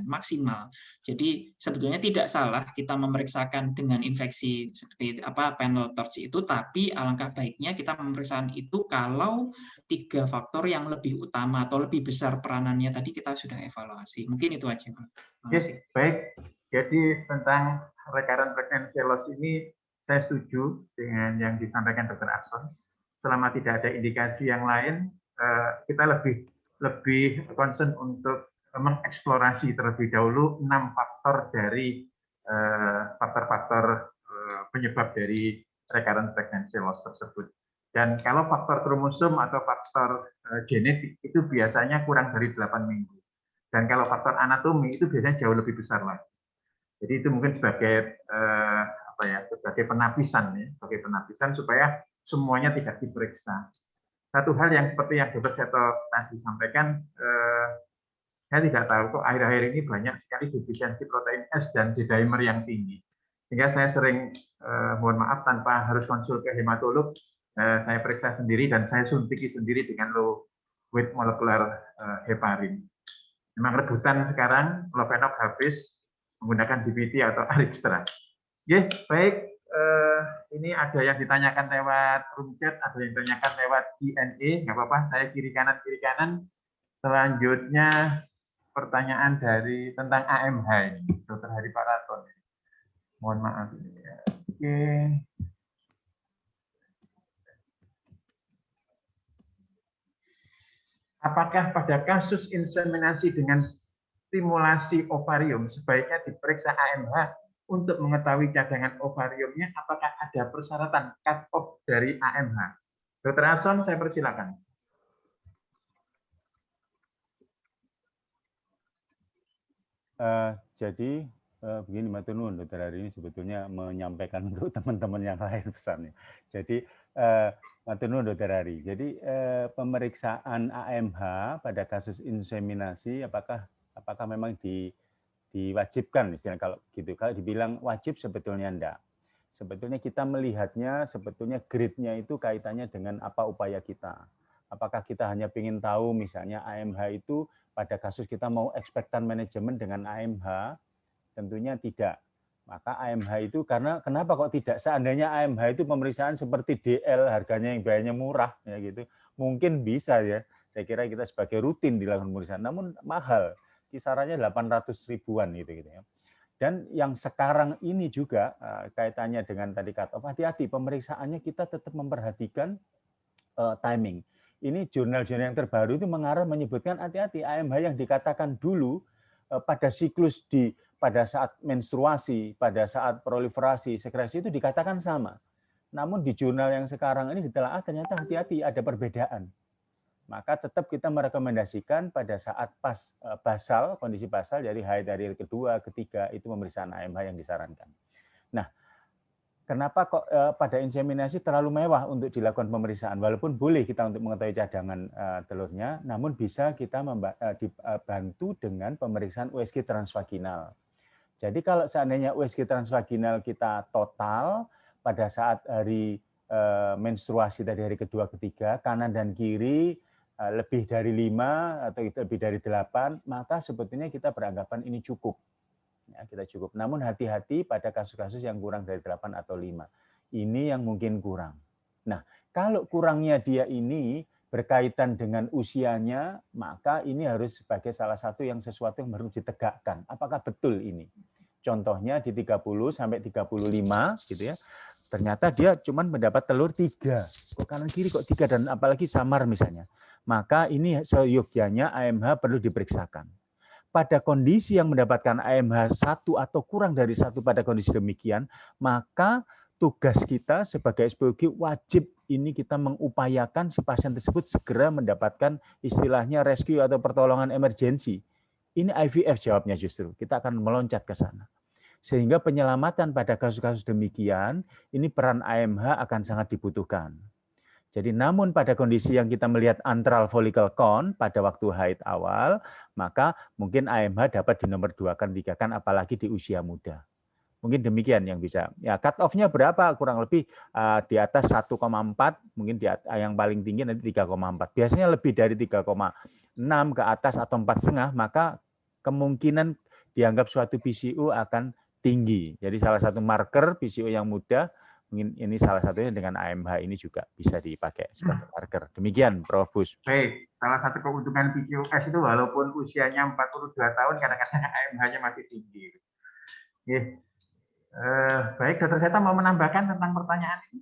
maksimal. Jadi sebetulnya tidak salah kita memeriksakan dengan infeksi seperti panel TORCH itu, tapi alangkah baiknya kita memeriksakan itu kalau 3 faktor yang lebih utama atau lebih besar peranannya tadi kita sudah evaluasi. Mungkin itu aja. Yes, baik. Jadi tentang recurrent pregnancy loss ini saya setuju dengan yang disampaikan Dr. Akson. Selama tidak ada indikasi yang lain, kita lebih concern untuk mengeksplorasi terlebih dahulu 6 faktor dari faktor-faktor penyebab dari recurrent pregnancy loss tersebut. Dan kalau faktor kromosom atau faktor genetik itu biasanya kurang dari 8 minggu. Dan kalau faktor anatomi itu biasanya jauh lebih besar lagi. Jadi itu mungkin sebagai sebagai penapisan ya, sebagai penapisan supaya semuanya tidak diperiksa. Satu hal yang seperti yang Dr. Seto tadi sampaikan, saya tidak tahu kok akhir-akhir ini banyak sekali defisiensi protein S dan D-dimer yang tinggi. Sehingga saya sering mohon maaf tanpa harus konsul ke hematolog, saya periksa sendiri dan saya suntiki sendiri dengan low weight molecular heparin. Memang rebutan sekarang, Lovenox habis, menggunakan DPT atau Arixtra. Ya, baik. Ini ada yang ditanyakan lewat room chat, ada yang ditanyakan lewat Q&A, nggak apa-apa, saya kiri kanan. Selanjutnya pertanyaan dari tentang AMH ini, Dr. Hari Paraton. Mohon maaf. Oke. Apakah pada kasus inseminasi dengan stimulasi ovarium sebaiknya diperiksa AMH untuk mengetahui cadangan ovariumnya? Apakah ada persyaratan cut-off dari AMH? Dr. Akson, saya persilakan. Jadi begini, matur nuwun, Dr. Hari ini sebetulnya menyampaikan untuk teman-teman yang lain pesannya. Jadi matur nuwun, Dr. Hari. Jadi pemeriksaan AMH pada kasus inseminasi apakah memang diwajibkan, istilahnya kalau gitu. Kalau dibilang wajib sebetulnya enggak. Sebetulnya kita melihatnya sebetulnya grade-nya itu kaitannya dengan apa upaya kita. Apakah kita hanya ingin tahu misalnya AMH itu pada kasus kita mau expectant management dengan AMH, tentunya tidak. Maka AMH itu kenapa kok tidak? Seandainya AMH itu pemeriksaan seperti DL, harganya yang biayanya murah, ya gitu, mungkin bisa ya. Saya kira kita sebagai rutin dilakukan pemeriksaan, namun mahal, kisarannya 800 ribuan gitu ya. Dan yang sekarang ini juga kaitannya dengan tadi cut-off, hati-hati pemeriksaannya kita tetap memperhatikan timing. Ini jurnal-jurnal yang terbaru itu mengarah menyebutkan hati-hati AMH yang dikatakan dulu pada siklus pada saat menstruasi, pada saat proliferasi, sekresi itu dikatakan sama. Namun di jurnal yang sekarang ini ditelaah ternyata hati-hati ada perbedaan. Maka tetap kita merekomendasikan pada saat pas basal, kondisi basal dari haid dari kedua, ketiga itu pemeriksaan AMH yang disarankan. Nah, kenapa kok pada inseminasi terlalu mewah untuk dilakukan pemeriksaan? Walaupun boleh kita untuk mengetahui cadangan telurnya, namun bisa kita dibantu dengan pemeriksaan USG transvaginal. Jadi kalau seandainya USG transvaginal kita total pada saat hari menstruasi dari hari kedua, ketiga, kanan dan kiri lebih dari 5 atau lebih dari 8, maka sebetulnya kita beranggapan ini cukup. Ya, kita cukup. Namun hati-hati pada kasus-kasus yang kurang dari 8 atau 5. Ini yang mungkin kurang. Nah, kalau kurangnya dia ini berkaitan dengan usianya, maka ini harus sebagai salah satu yang sesuatu yang harus ditegakkan. Apakah betul ini? Contohnya di 30 sampai 35 gitu ya. Ternyata dia cuma mendapat telur 3. Kok kanan kiri kok 3 dan apalagi samar misalnya. Maka ini seyogyanya AMH perlu diperiksakan. Pada kondisi yang mendapatkan AMH 1 atau kurang dari 1 pada kondisi demikian, maka tugas kita sebagai SPOG wajib ini kita mengupayakan si pasien tersebut segera mendapatkan istilahnya rescue atau pertolongan emergensi. Ini IVF jawabnya justru. Kita akan meloncat ke sana. Sehingga penyelamatan pada kasus-kasus demikian, ini peran AMH akan sangat dibutuhkan. Jadi namun pada kondisi yang kita melihat antral follicle count pada waktu haid awal, maka mungkin AMH dapat dinomor 2-kan, 3-kan, apalagi di usia muda. Mungkin demikian yang bisa. Ya, cut off-nya berapa? Kurang lebih di atas 1,4, mungkin yang paling tinggi nanti 3,4. Biasanya lebih dari 3,6 ke atas atau 4,5, maka kemungkinan dianggap suatu PCO akan tinggi. Jadi salah satu marker PCO yang muda, mungkin ini salah satunya dengan AMH ini juga bisa dipakai sebagai marker. Demikian, Prof. Bus. Baik, salah satu keuntungan PCOS itu walaupun usianya 42 tahun, kadang-kadang AMH-nya masih tinggi. Oke. Baik, Dr. Seta mau menambahkan tentang pertanyaan ini?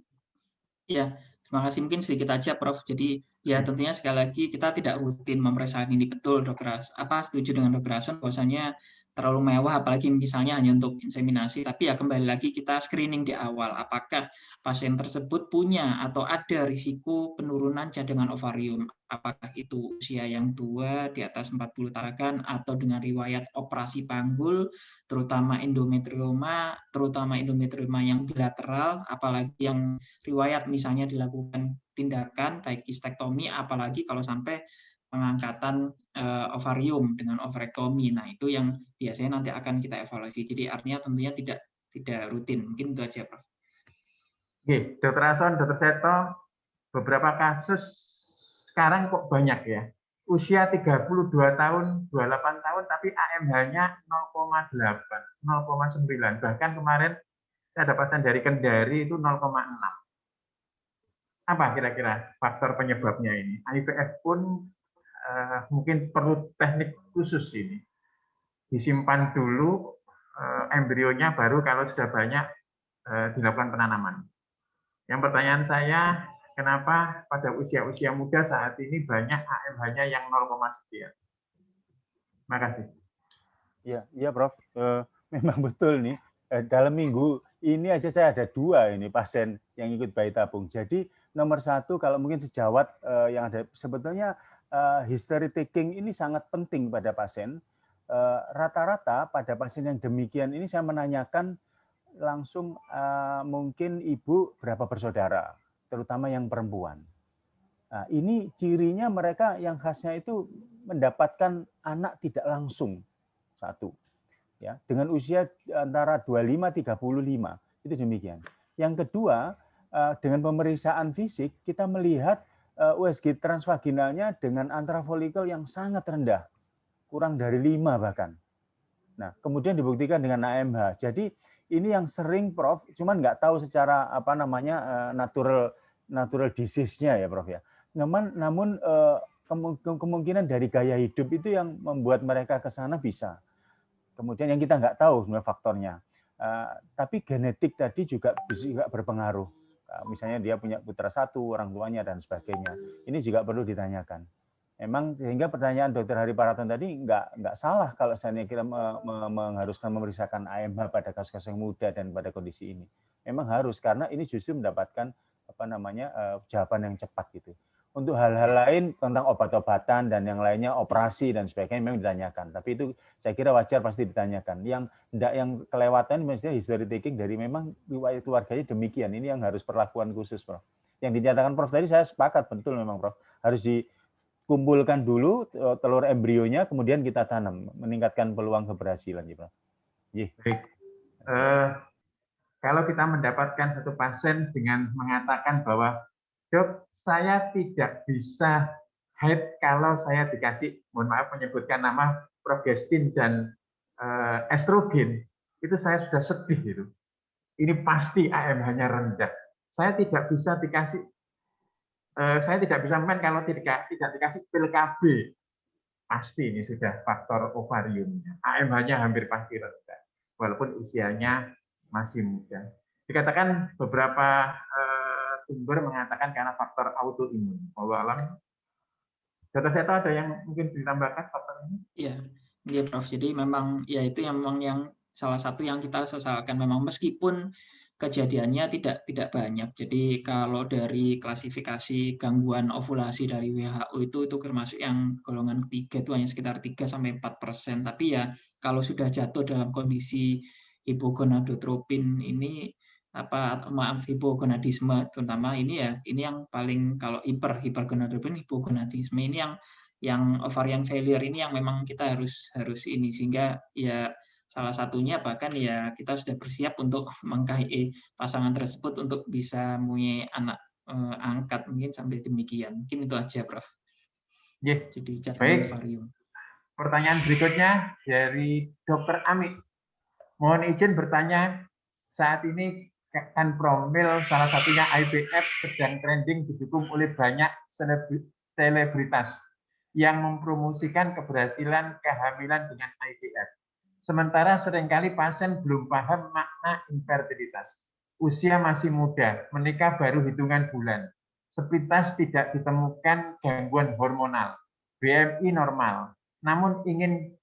Ya, terima kasih. Mungkin sedikit aja, Prof. Jadi ya tentunya sekali lagi kita tidak rutin memeriksakan ini, betul, Dr. Setuju dengan Dr. Ason bahwasanya terlalu mewah, apalagi misalnya hanya untuk inseminasi. Tapi ya kembali lagi kita screening di awal, apakah pasien tersebut punya atau ada risiko penurunan cadangan ovarium, apakah itu usia yang tua di atas 40 tahapan atau dengan riwayat operasi panggul, terutama endometrioma yang bilateral, apalagi yang riwayat misalnya dilakukan tindakan baik histektomi, apalagi kalau sampai pengangkatan ovarium dengan ovarektomi. Nah, itu yang biasanya nanti akan kita evaluasi. Jadi artinya tentunya tidak rutin. Mungkin itu aja, Prof. Oke, Dr. Ason, Dr. Seto, beberapa kasus sekarang kok banyak ya. Usia 32 tahun, 28 tahun, tapi AMH-nya 0,8, 0,9. Bahkan kemarin saya dapatkan dari Kendari itu 0,6. Apa kira-kira faktor penyebabnya ini? IVF pun mungkin perlu teknik khusus ini. Disimpan dulu embrionya baru kalau sudah banyak dilakukan penanaman. Yang pertanyaan saya, kenapa pada usia-usia muda saat ini banyak AMH-nya yang 0, sekian? Terima kasih. Iya, Prof. Memang betul nih. Dalam minggu ini aja saya ada 2 ini pasien yang ikut bayi tabung. Jadi nomor 1 kalau mungkin sejawat yang ada sebetulnya history taking ini sangat penting pada pasien. Rata-rata pada pasien yang demikian ini saya menanyakan langsung mungkin ibu berapa bersaudara, terutama yang perempuan. Nah, ini cirinya mereka yang khasnya itu mendapatkan anak tidak langsung. 1. Ya, dengan usia antara 25-35, itu demikian. Yang kedua, dengan pemeriksaan fisik kita melihat USG transvaginalnya dengan antrafolikel yang sangat rendah, kurang dari 5 bahkan. Nah, kemudian dibuktikan dengan AMH. Jadi ini yang sering, Prof, cuman nggak tahu secara apa namanya natural disease-nya ya, Prof ya. Namun kemungkinan dari gaya hidup itu yang membuat mereka ke sana bisa. Kemudian yang kita nggak tahu sebenarnya faktornya. Tapi genetik tadi juga berpengaruh. Misalnya dia punya putra 1, orang tuanya dan sebagainya. Ini juga perlu ditanyakan. Memang sehingga pertanyaan Dr. Hari Paraton tadi nggak salah kalau saya kira mengharuskan memeriksakan AMH pada kasus-kasus yang muda dan pada kondisi ini. Memang harus karena ini justru mendapatkan apa namanya jawaban yang cepat gitu. Untuk hal-hal lain tentang obat-obatan dan yang lainnya operasi dan sebagainya memang ditanyakan. Tapi itu saya kira wajar pasti ditanyakan. Yang kelewatan misalnya history taking dari memang riwayat keluarganya demikian. Ini yang harus perlakuan khusus, Prof. Yang dinyatakan Prof tadi saya sepakat betul memang, Prof. Harus dikumpulkan dulu telur embrionya kemudian kita tanam, meningkatkan peluang keberhasilan, Prof. Baik. Kalau kita mendapatkan satu pasien dengan mengatakan bahwa, Dok, saya tidak bisa haid kalau saya dikasih, mohon maaf menyebutkan nama, progestin dan estrogen, itu saya sudah sedih itu. Ini pasti AMH-nya rendah. Saya tidak bisa dikasih, saya tidak bisa main kalau tidak dikasih pil KB. Pasti ini sudah faktor ovariumnya. AMH-nya hampir pasti rendah, walaupun usianya masih muda. Dikatakan beberapa sumber mengatakan karena faktor autoimun. Wallahu a'lam. Dr. Seto ada yang mungkin ditambahkan faktor ini? Iya, Prof. Jadi memang ya itu yang memang yang salah satu yang kita sesalkan memang meskipun kejadiannya tidak banyak. Jadi kalau dari klasifikasi gangguan ovulasi dari WHO itu termasuk yang golongan 3 itu hanya sekitar 3-4%. Tapi ya kalau sudah jatuh dalam kondisi hipogonadotropin ini hipogonadisme terutama ini yang paling kalau hipergonadotropin hipogonadisme ini yang ovarian failure ini yang memang kita harus ini sehingga ya salah satunya bahkan ya kita sudah bersiap untuk meng-KIE pasangan tersebut untuk bisa mempunyai anak angkat mungkin sampai demikian. Mungkin itu aja, Prof. Yeah. Jadi Baik. ovarium. Pertanyaan berikutnya dari Dr. Ami. Mohon izin bertanya, saat ini kan promil salah satunya IVF sedang trending didukung oleh banyak selebritas yang mempromosikan keberhasilan kehamilan dengan IVF. Sementara seringkali pasien belum paham makna infertilitas. Usia masih muda, menikah baru hitungan bulan. Sepintas tidak ditemukan gangguan hormonal, BMI normal, namun ingin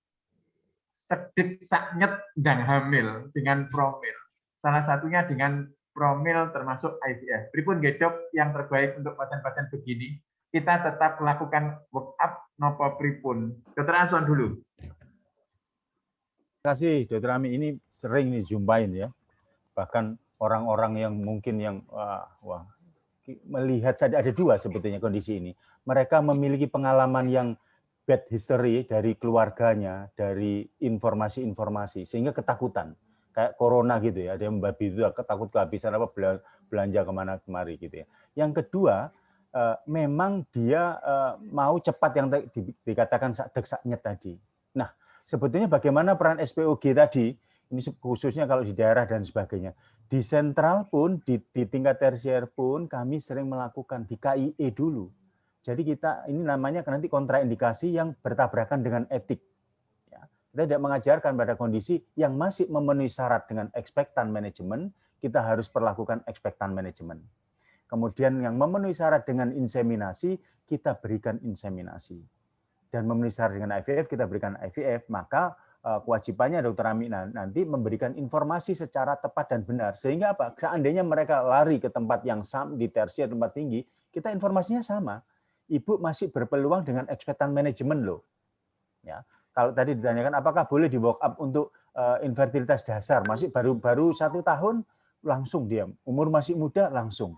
sedik saknyet dan hamil dengan promil. Salah satunya dengan promil termasuk IVF. Pripun Dok yang terbaik untuk pasien-pasien begini? Kita tetap melakukan work up nopo pripun. Dr. Anson dulu. Terima kasih, Dr. Ami. Ini sering dijumpain ya. Bahkan orang-orang yang mungkin yang melihat saja ada dua sebetulnya kondisi ini. Mereka memiliki pengalaman yang bad history dari keluarganya, dari informasi-informasi, sehingga ketakutan. Kayak corona gitu ya, ada yang babi itu takut kehabisan apa belanja kemana kemari gitu ya. Yang kedua, memang dia mau cepat yang dikatakan saknyet tadi. Nah, sebetulnya bagaimana peran SPOG tadi, ini khususnya kalau di daerah dan sebagainya. Di sentral pun, di tingkat tersier pun kami sering melakukan di KIE dulu. Jadi kita ini namanya nanti kontraindikasi yang bertabrakan dengan etik. Ya, kita tidak mengajarkan pada kondisi yang masih memenuhi syarat dengan expectant management, kita harus perlakukan expectant management. Kemudian yang memenuhi syarat dengan inseminasi, kita berikan inseminasi. Dan memenuhi syarat dengan IVF, kita berikan IVF. Maka kewajibannya Dr. Ami nanti memberikan informasi secara tepat dan benar. Sehingga apa? Seandainya mereka lari ke tempat yang sama, di tersier tempat tinggi, kita informasinya sama. Ibu masih berpeluang dengan expectant management loh. Ya, kalau tadi ditanyakan apakah boleh di walk up untuk infertilitas dasar, masih baru 1 tahun langsung dia, umur masih muda langsung.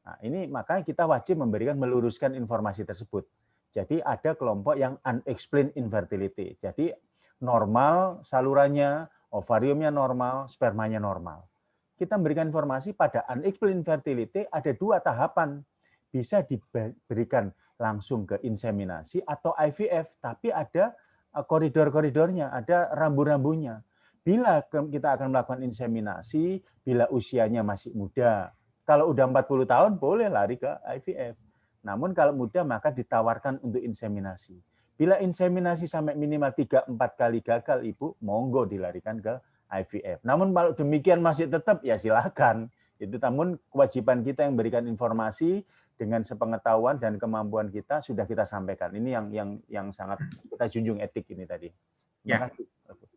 Nah, ini makanya kita wajib meluruskan informasi tersebut. Jadi ada kelompok yang unexplained infertility. Jadi normal salurannya, ovariumnya normal, spermanya normal. Kita memberikan informasi pada unexplained infertility ada 2 tahapan. Bisa diberikan langsung ke inseminasi atau IVF, tapi ada koridor-koridornya, ada rambu-rambunya. Bila kita akan melakukan inseminasi, bila usianya masih muda. Kalau udah 40 tahun, boleh lari ke IVF. Namun kalau muda, maka ditawarkan untuk inseminasi. Bila inseminasi sampai minimal 3-4 kali gagal, Ibu, monggo dilarikan ke IVF. Namun kalau demikian masih tetap, ya silakan. Itu namun kewajiban kita yang berikan informasi dengan sepengetahuan dan kemampuan kita sudah kita sampaikan. Ini yang sangat kita junjung etik ini tadi. Terima kasih.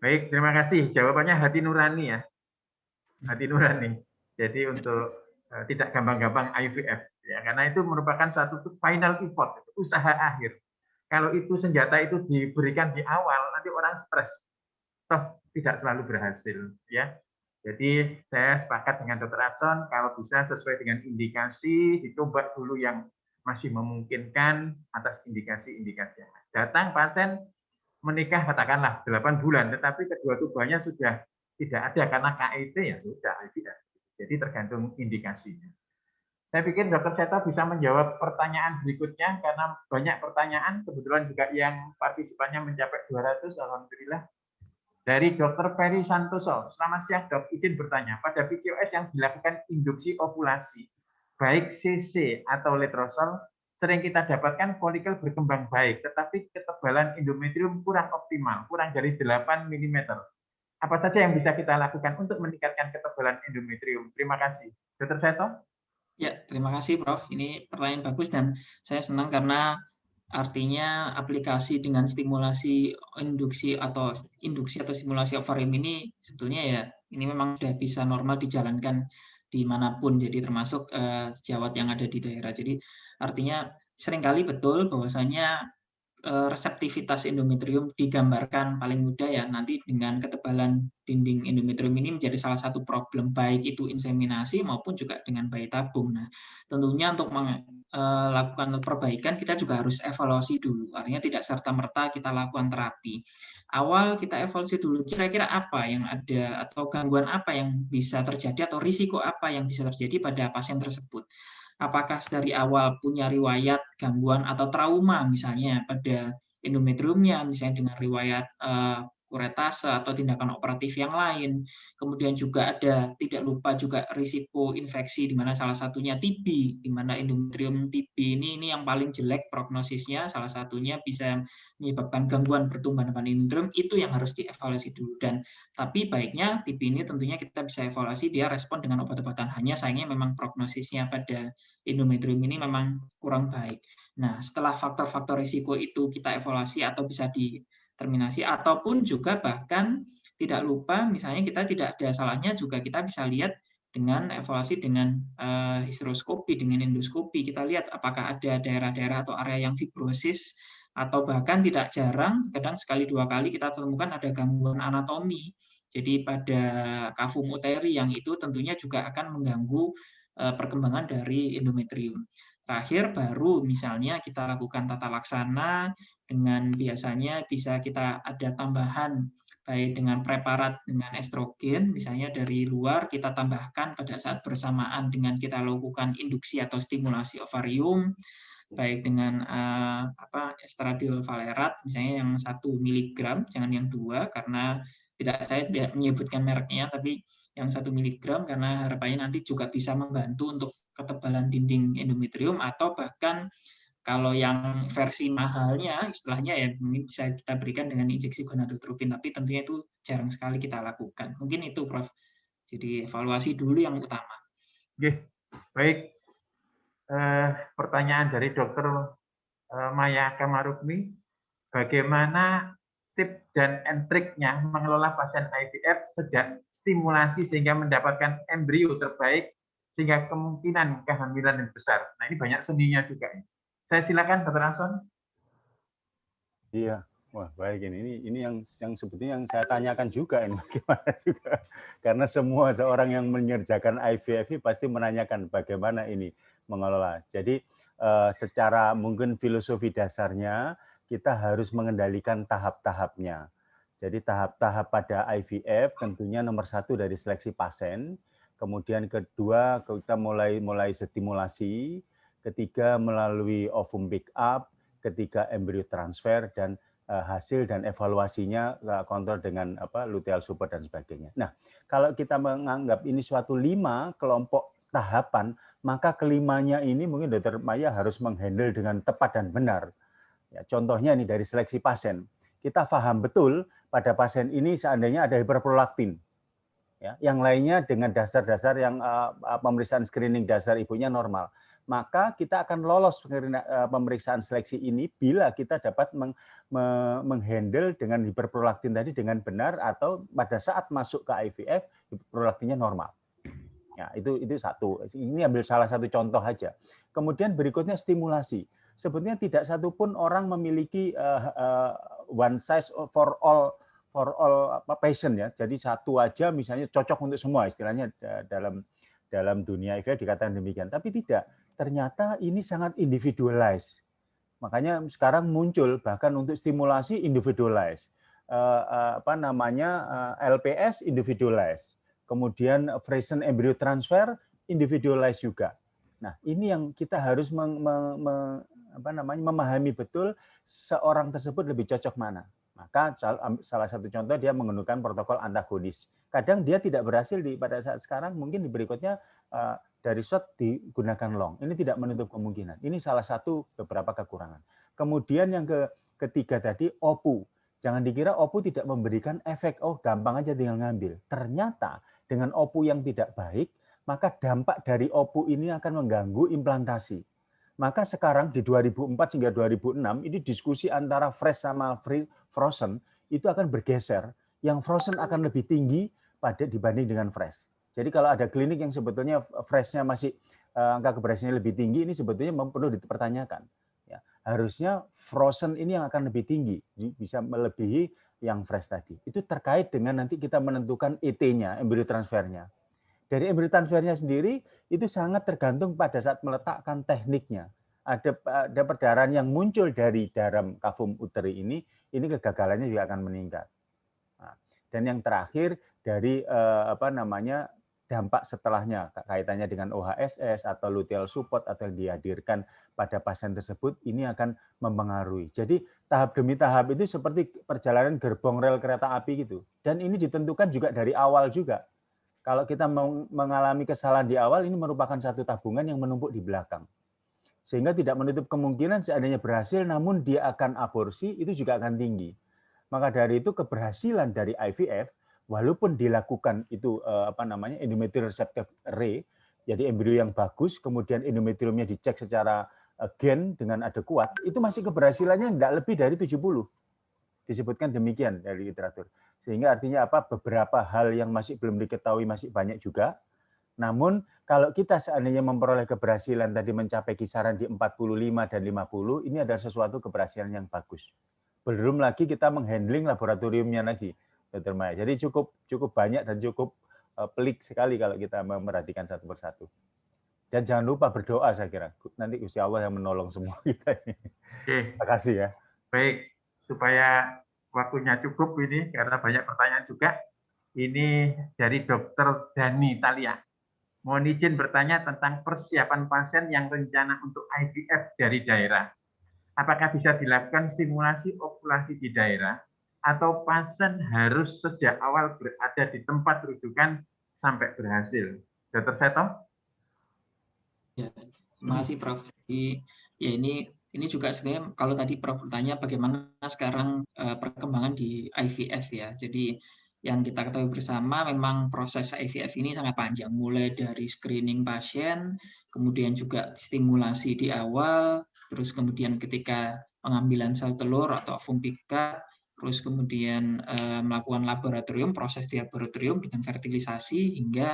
Baik, terima kasih. Jawabannya hati nurani ya. Hati nurani. Jadi untuk tidak gampang-gampang IVF ya, karena itu merupakan satu final effort, usaha akhir. Kalau itu senjata itu diberikan di awal, nanti orang stres. Toh tidak selalu berhasil ya. Jadi saya sepakat dengan Dr. Anson, kalau bisa sesuai dengan indikasi, dicoba dulu yang masih memungkinkan atas indikasi-indikasi. Datang pasien menikah katakanlah 8 bulan, tetapi kedua tubuhnya sudah tidak ada karena KIT, ya sudah IVF. Jadi tergantung indikasinya. Saya pikir Dr. Seto bisa menjawab pertanyaan berikutnya, karena banyak pertanyaan, kebetulan juga yang partisipannya mencapai 200, alhamdulillah. Dari Dr. Ferry Santoso, selamat siang Dok, izin bertanya, pada PCOS yang dilakukan induksi ovulasi, baik CC atau letrozol, sering kita dapatkan folikel berkembang baik, tetapi ketebalan endometrium kurang optimal, kurang dari 8 mm. Apa saja yang bisa kita lakukan untuk meningkatkan ketebalan endometrium? Terima kasih. Dr. Seto? Ya, terima kasih Prof. Ini pertanyaan bagus dan saya senang karena artinya aplikasi dengan stimulasi induksi atau simulasi ovarium ini sebetulnya ya ini memang sudah bisa normal dijalankan dimanapun, jadi termasuk sejawat yang ada di daerah. Jadi artinya seringkali betul bahwasanya reseptivitas endometrium digambarkan paling mudah ya nanti dengan ketebalan dinding endometrium ini menjadi salah satu problem baik itu inseminasi maupun juga dengan bayi tabung. Nah, tentunya untuk melakukan perbaikan kita juga harus evaluasi dulu. Artinya tidak serta-merta kita lakukan terapi. Awal kita evaluasi dulu kira-kira apa yang ada atau gangguan apa yang bisa terjadi atau risiko apa yang bisa terjadi pada pasien tersebut. Apakah dari awal punya riwayat gangguan atau trauma misalnya pada endometriumnya, misalnya dengan riwayat kuretase atau tindakan operatif yang lain. Kemudian juga ada tidak lupa juga risiko infeksi di mana salah satunya TB, di mana endometrium TB ini yang paling jelek prognosisnya, salah satunya bisa menyebabkan gangguan pertumbuhan pada endometrium, itu yang harus dievaluasi dulu. Dan tapi baiknya TB ini tentunya kita bisa evaluasi dia respon dengan obat-obatan, hanya sayangnya memang prognosisnya pada endometrium ini memang kurang baik. Nah, setelah faktor-faktor risiko itu kita evaluasi atau bisa diterminasi, ataupun juga bahkan tidak lupa misalnya kita tidak ada salahnya juga kita bisa lihat dengan evaluasi dengan histeroskopi, dengan endoskopi. Kita lihat apakah ada daerah-daerah atau area yang fibrosis, atau bahkan tidak jarang, kadang sekali dua kali kita temukan ada gangguan anatomi. Jadi pada kavum uteri yang itu tentunya juga akan mengganggu perkembangan dari endometrium. Terakhir baru misalnya kita lakukan tata laksana dengan biasanya bisa kita ada tambahan baik dengan preparat dengan estrogen misalnya dari luar kita tambahkan pada saat bersamaan dengan kita lakukan induksi atau stimulasi ovarium baik dengan estradiol valerat misalnya yang 1 mg jangan yang 2 karena saya tidak menyebutkan mereknya tapi yang 1 mg karena harapannya nanti juga bisa membantu untuk ketebalan dinding endometrium atau bahkan kalau yang versi mahalnya istilahnya ya mungkin bisa kita berikan dengan injeksi gonadotropin tapi tentunya itu jarang sekali kita lakukan. Mungkin itu Prof. Jadi evaluasi dulu yang utama. Oke, baik. Pertanyaan dari Dr. Maya Kamarukmi, bagaimana tips dan triknya mengelola pasien IVF sejak stimulasi sehingga mendapatkan embrio terbaik sehingga kemungkinan kehamilan yang besar. Nah ini banyak seninya juga. Saya silakan Dr. Anson. Iya, wah baik ini yang sebetulnya yang saya tanyakan juga ini bagaimana juga karena semua seorang yang mengerjakan IVF pasti menanyakan bagaimana ini mengelola. Jadi secara mungkin filosofi dasarnya kita harus mengendalikan tahap-tahapnya. Jadi tahap-tahap pada IVF tentunya nomor 1 dari seleksi pasien, kemudian kedua kita mulai stimulasi, ketiga melalui ovum pick up, ketiga embrio transfer dan hasil dan evaluasinya kontrol dengan luteal support dan sebagainya. Nah, kalau kita menganggap ini suatu 5 kelompok tahapan, maka kelimanya ini mungkin Dr. Maya harus menghandle dengan tepat dan benar. Ya, contohnya ini dari seleksi pasien. Kita paham betul pada pasien ini seandainya ada hiperprolaktin. Ya, yang lainnya dengan dasar-dasar yang pemeriksaan screening dasar ibunya normal. Maka kita akan lolos pemeriksaan seleksi ini bila kita dapat menghandle dengan hiperprolaktin tadi dengan benar atau pada saat masuk ke IVF hiperprolaktinnya normal. Ya, itu satu. Ini ambil salah satu contoh aja. Kemudian berikutnya stimulasi. Sebetulnya tidak satupun orang memiliki one size for all patient ya. Jadi satu aja misalnya cocok untuk semua istilahnya dalam dunia IVF dikatakan demikian. Tapi tidak. Ternyata ini sangat individualized. Makanya sekarang muncul bahkan untuk stimulasi individualized. LPS individualized. Kemudian frozen embryo transfer individualized juga. Nah, ini yang kita harus memahami betul seorang tersebut lebih cocok mana. Maka salah satu contoh dia menggunakan protokol antagonis. Kadang dia tidak berhasil pada saat sekarang, mungkin di berikutnya dari short digunakan long. Ini tidak menutup kemungkinan. Ini salah satu beberapa kekurangan. Kemudian yang ketiga tadi OPU. Jangan dikira OPU tidak memberikan efek, oh gampang aja tinggal ngambil. Ternyata dengan OPU yang tidak baik, maka dampak dari OPU ini akan mengganggu implantasi. Maka sekarang di 2004 hingga 2006 ini diskusi antara fresh sama frozen itu akan bergeser. Yang frozen akan lebih tinggi dibanding dengan fresh. Jadi kalau ada klinik yang sebetulnya freshnya masih angka keberhasilannya lebih tinggi, ini sebetulnya perlu dipertanyakan. Ya, harusnya frozen ini yang akan lebih tinggi, bisa melebihi yang fresh tadi. Itu terkait dengan nanti kita menentukan ET-nya, embrio transfernya. Dari embrio transfernya sendiri itu sangat tergantung pada saat meletakkan tekniknya. Ada perdarahan yang muncul dari dalam kavum uteri ini kegagalannya juga akan meningkat. Nah, dan yang terakhir dari dampak setelahnya kaitannya dengan OHSS atau luteal support atau yang dihadirkan pada pasien tersebut ini akan mempengaruhi. Jadi tahap demi tahap itu seperti perjalanan gerbong rel kereta api gitu. Dan ini ditentukan juga dari awal juga. Kalau kita mengalami kesalahan di awal, ini merupakan satu tabungan yang menumpuk di belakang. Sehingga tidak menutup kemungkinan seandainya berhasil, namun dia akan aborsi, itu juga akan tinggi. Maka dari itu keberhasilan dari IVF, walaupun dilakukan itu endometrial receptive array, jadi embrio yang bagus, kemudian endometriumnya dicek secara gen dengan adekuat, itu masih keberhasilannya tidak lebih dari 70. Disebutkan demikian dari literatur. Sehingga artinya apa? Beberapa hal yang masih belum diketahui masih banyak juga. Namun kalau kita seandainya memperoleh keberhasilan tadi mencapai kisaran di 45 dan 50, ini adalah sesuatu keberhasilan yang bagus. Belum lagi kita menghandling laboratoriumnya lagi, Dr. Maya. Jadi cukup banyak dan cukup pelik sekali kalau kita memperhatikan satu persatu. Dan jangan lupa berdoa, saya kira. Nanti Gusti Allah yang menolong semua kita ini. Oke. Terima kasih ya. Baik, supaya waktunya cukup ini karena banyak pertanyaan juga. Ini dari Dr. Dani Talia. Mohon izin bertanya tentang persiapan pasien yang rencana untuk IVF dari daerah. Apakah bisa dilakukan stimulasi ovulasi di daerah atau pasien harus sejak awal berada di tempat rujukan sampai berhasil? Dr. Seto? Ya, terima kasih Prof. Ya ini juga sebenarnya kalau tadi Prof bertanya bagaimana sekarang perkembangan di IVF ya. Jadi yang kita ketahui bersama memang proses IVF ini sangat panjang, mulai dari screening pasien, kemudian juga stimulasi di awal, terus kemudian ketika pengambilan sel telur atau ovum pica, terus kemudian melakukan laboratorium, proses di laboratorium dengan fertilisasi hingga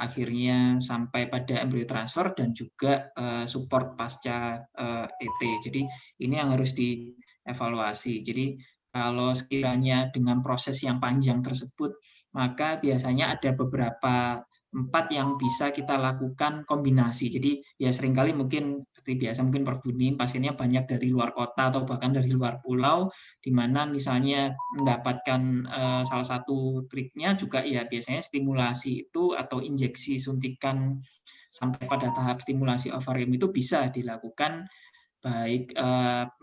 akhirnya sampai pada embrio transfer dan juga support pasca ET. Jadi ini yang harus dievaluasi. Jadi kalau sekiranya dengan proses yang panjang tersebut, maka biasanya ada beberapa tempat yang bisa kita lakukan kombinasi. Jadi ya seringkali mungkin seperti biasa mungkin Prof. Buni pasiennya banyak dari luar kota atau bahkan dari luar pulau, di mana misalnya mendapatkan salah satu triknya juga ya biasanya stimulasi itu atau injeksi suntikan sampai pada tahap stimulasi ovarium itu bisa dilakukan baik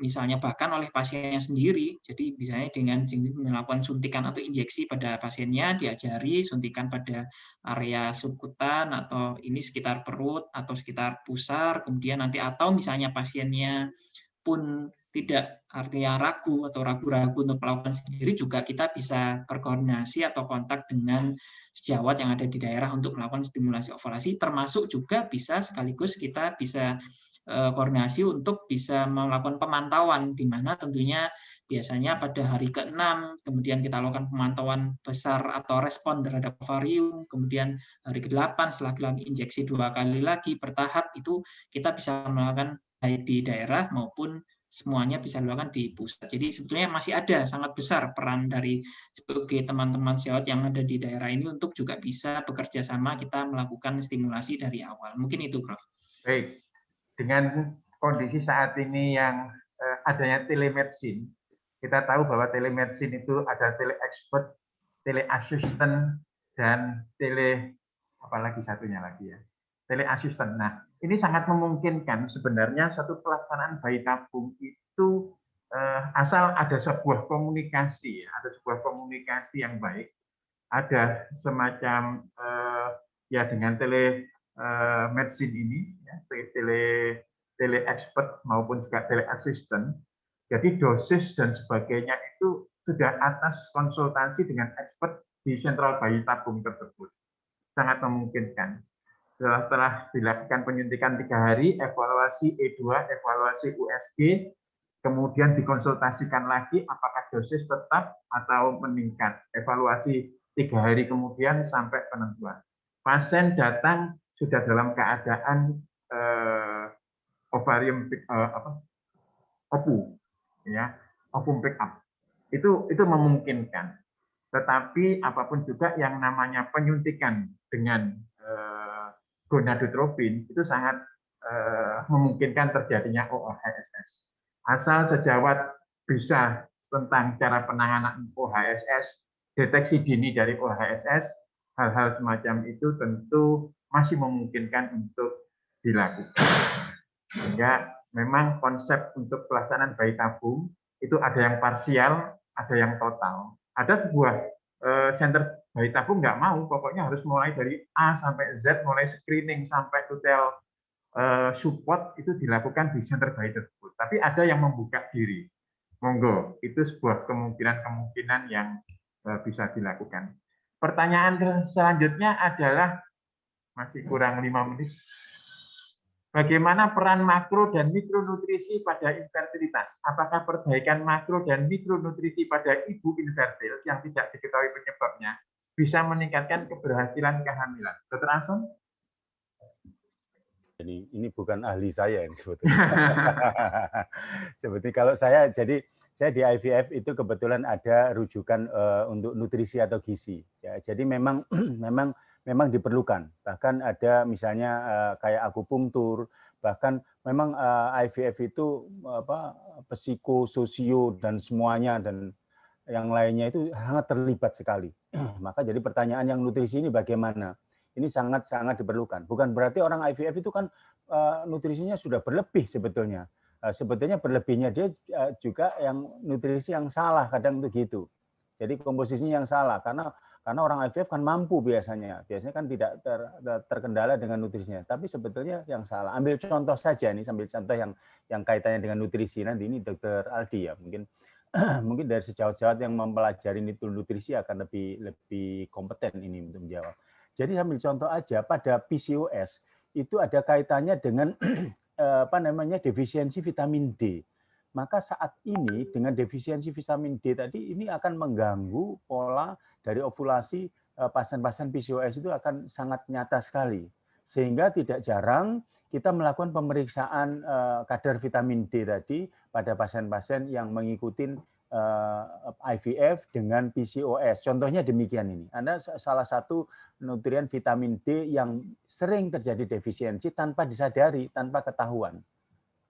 misalnya bahkan oleh pasiennya sendiri. Jadi misalnya dengan melakukan suntikan atau injeksi pada pasiennya, diajari suntikan pada area subkutan atau ini sekitar perut atau sekitar pusar, kemudian nanti atau misalnya pasiennya pun tidak artinya ragu atau ragu-ragu untuk melakukan sendiri, juga kita bisa berkoordinasi atau kontak dengan sejawat yang ada di daerah untuk melakukan stimulasi ovulasi, termasuk juga bisa sekaligus kita bisa koordinasi untuk bisa melakukan pemantauan, di mana tentunya biasanya pada hari ke-6 kemudian kita lakukan pemantauan besar atau respon terhadap ovarium, kemudian hari ke-8 setelah dilakukan injeksi 2 kali lagi bertahap, itu kita bisa melakukan baik di daerah maupun semuanya bisa dilakukan di pusat. Jadi sebetulnya masih ada sangat besar peran dari sebagai teman-teman sejawat yang ada di daerah ini untuk juga bisa bekerja sama kita melakukan stimulasi dari awal. Mungkin itu, Prof. Baik. Dengan kondisi saat ini yang adanya telemedicine, kita tahu bahwa telemedicine itu ada tele-expert, tele-assistant, dan apalagi satunya lagi ya, tele-assistant. Nah, ini sangat memungkinkan sebenarnya satu pelaksanaan bayi tabung itu asal ada sebuah komunikasi yang baik, ada semacam ya dengan telemedicine ini, ya, tele expert maupun juga tele assistant. Jadi dosis dan sebagainya itu sudah atas konsultasi dengan expert di sentral bayi tabung tersebut. Sangat memungkinkan. Setelah dilakukan penyuntikan 3 hari, evaluasi E2, evaluasi USG, kemudian dikonsultasikan lagi apakah dosis tetap atau meningkat. Evaluasi 3 hari kemudian sampai penentuan. Pasien datang sudah dalam keadaan ovarium OPU, ya, ovum pick up. Itu memungkinkan. Tetapi apapun juga yang namanya penyuntikan dengan gonadotropin itu sangat memungkinkan terjadinya OHSS. Asal sejawat bisa tentang cara penanganan OHSS, deteksi dini dari OHSS, hal-hal semacam itu tentu masih memungkinkan untuk dilakukan. Sehingga memang konsep untuk pelaksanaan bayi tabung itu ada yang parsial, ada yang total. Ada sebuah center bayi tabung nggak mau, pokoknya harus mulai dari A sampai Z, mulai screening sampai detail support itu dilakukan di center bayi tersebut. Tapi ada yang membuka diri. Monggo, itu sebuah kemungkinan yang bisa dilakukan. Pertanyaan selanjutnya adalah, masih kurang 5 menit. Bagaimana peran makro dan mikronutrisi pada infertilitas? Apakah perbaikan makro dan mikronutrisi pada ibu infertil yang tidak diketahui penyebabnya bisa meningkatkan keberhasilan kehamilan? Dr. Anson? Jadi ini bukan ahli saya ini sebetulnya. Sebetulnya kalau saya di IVF itu kebetulan ada rujukan untuk nutrisi atau gizi. Ya, jadi memang diperlukan. Bahkan ada misalnya kayak akupunktur, bahkan memang IVF itu psikososio dan semuanya dan yang lainnya itu sangat terlibat sekali. Maka jadi pertanyaan yang nutrisi ini bagaimana? Ini sangat-sangat diperlukan. Bukan berarti orang IVF itu kan nutrisinya sudah berlebih sebetulnya. Sebetulnya berlebihnya dia juga yang nutrisi yang salah kadang itu gitu. Jadi komposisinya yang salah karena orang IVF kan mampu biasanya kan tidak terkendala dengan nutrisinya. Tapi sebetulnya yang salah. Ambil contoh saja nih, sambil contoh yang kaitannya dengan nutrisi nanti ini Dr. Aldi ya mungkin dari sejawat-sejawat yang mempelajari nutrisi akan lebih kompeten ini untuk menjawab. Jadi ambil contoh aja pada PCOS itu ada kaitannya dengan defisiensi vitamin D. Maka saat ini dengan defisiensi vitamin D tadi ini akan mengganggu pola dari ovulasi pasien-pasien PCOS itu akan sangat nyata sekali. Sehingga tidak jarang kita melakukan pemeriksaan kadar vitamin D tadi pada pasien-pasien yang mengikuti IVF dengan PCOS. Contohnya demikian ini. Ada salah satu nutrien vitamin D yang sering terjadi defisiensi tanpa disadari, tanpa ketahuan.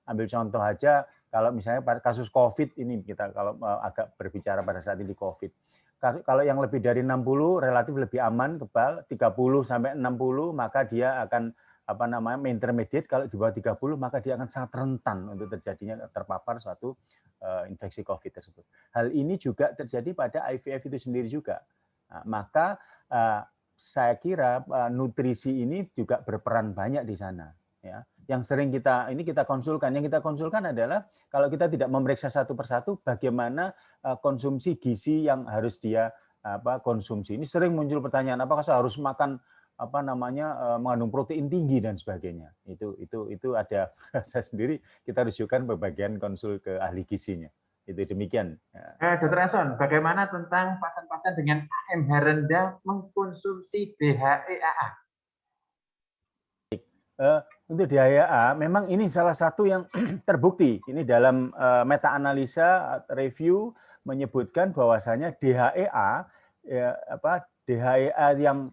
Ambil contoh aja, kalau misalnya pada kasus COVID ini, kita kalau agak berbicara pada saat ini COVID. Kalau yang lebih dari 60 relatif lebih aman, kebal, 30 sampai 60 maka dia akan intermediate. Kalau di bawah 30 maka dia akan sangat rentan untuk terjadinya terpapar suatu infeksi COVID tersebut. Hal ini juga terjadi pada IVF itu sendiri juga. Nah, maka saya kira nutrisi ini juga berperan banyak di sana. Ya. Yang sering kita konsulkan, adalah kalau kita tidak memeriksa satu persatu bagaimana konsumsi gizi yang harus dia konsumsi. Ini sering muncul pertanyaan, apakah saya harus makan mengandung protein tinggi dan sebagainya. Itu ada saya sendiri kita rujukan bagian konsul ke ahli gizinya. Itu demikian. Dr. Anson, bagaimana tentang pasien-pasien dengan AMH rendah mengkonsumsi DHEAA? Untuk DHEAA memang ini salah satu yang terbukti. Ini dalam meta-analisa review menyebutkan bahwasanya DHEA yang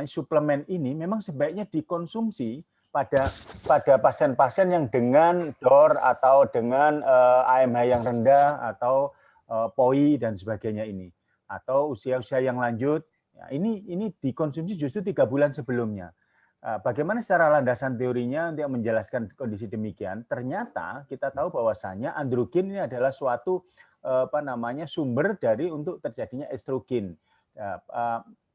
suplemen ini memang sebaiknya dikonsumsi pada pasien-pasien yang dengan DOR atau dengan AMH yang rendah atau POI dan sebagainya ini, atau usia-usia yang lanjut. Ya, ini dikonsumsi justru 3 bulan sebelumnya. Bagaimana secara landasan teorinya untuk menjelaskan kondisi demikian? Ternyata kita tahu bahwasanya androgen ini adalah suatu sumber dari untuk terjadinya estrogen.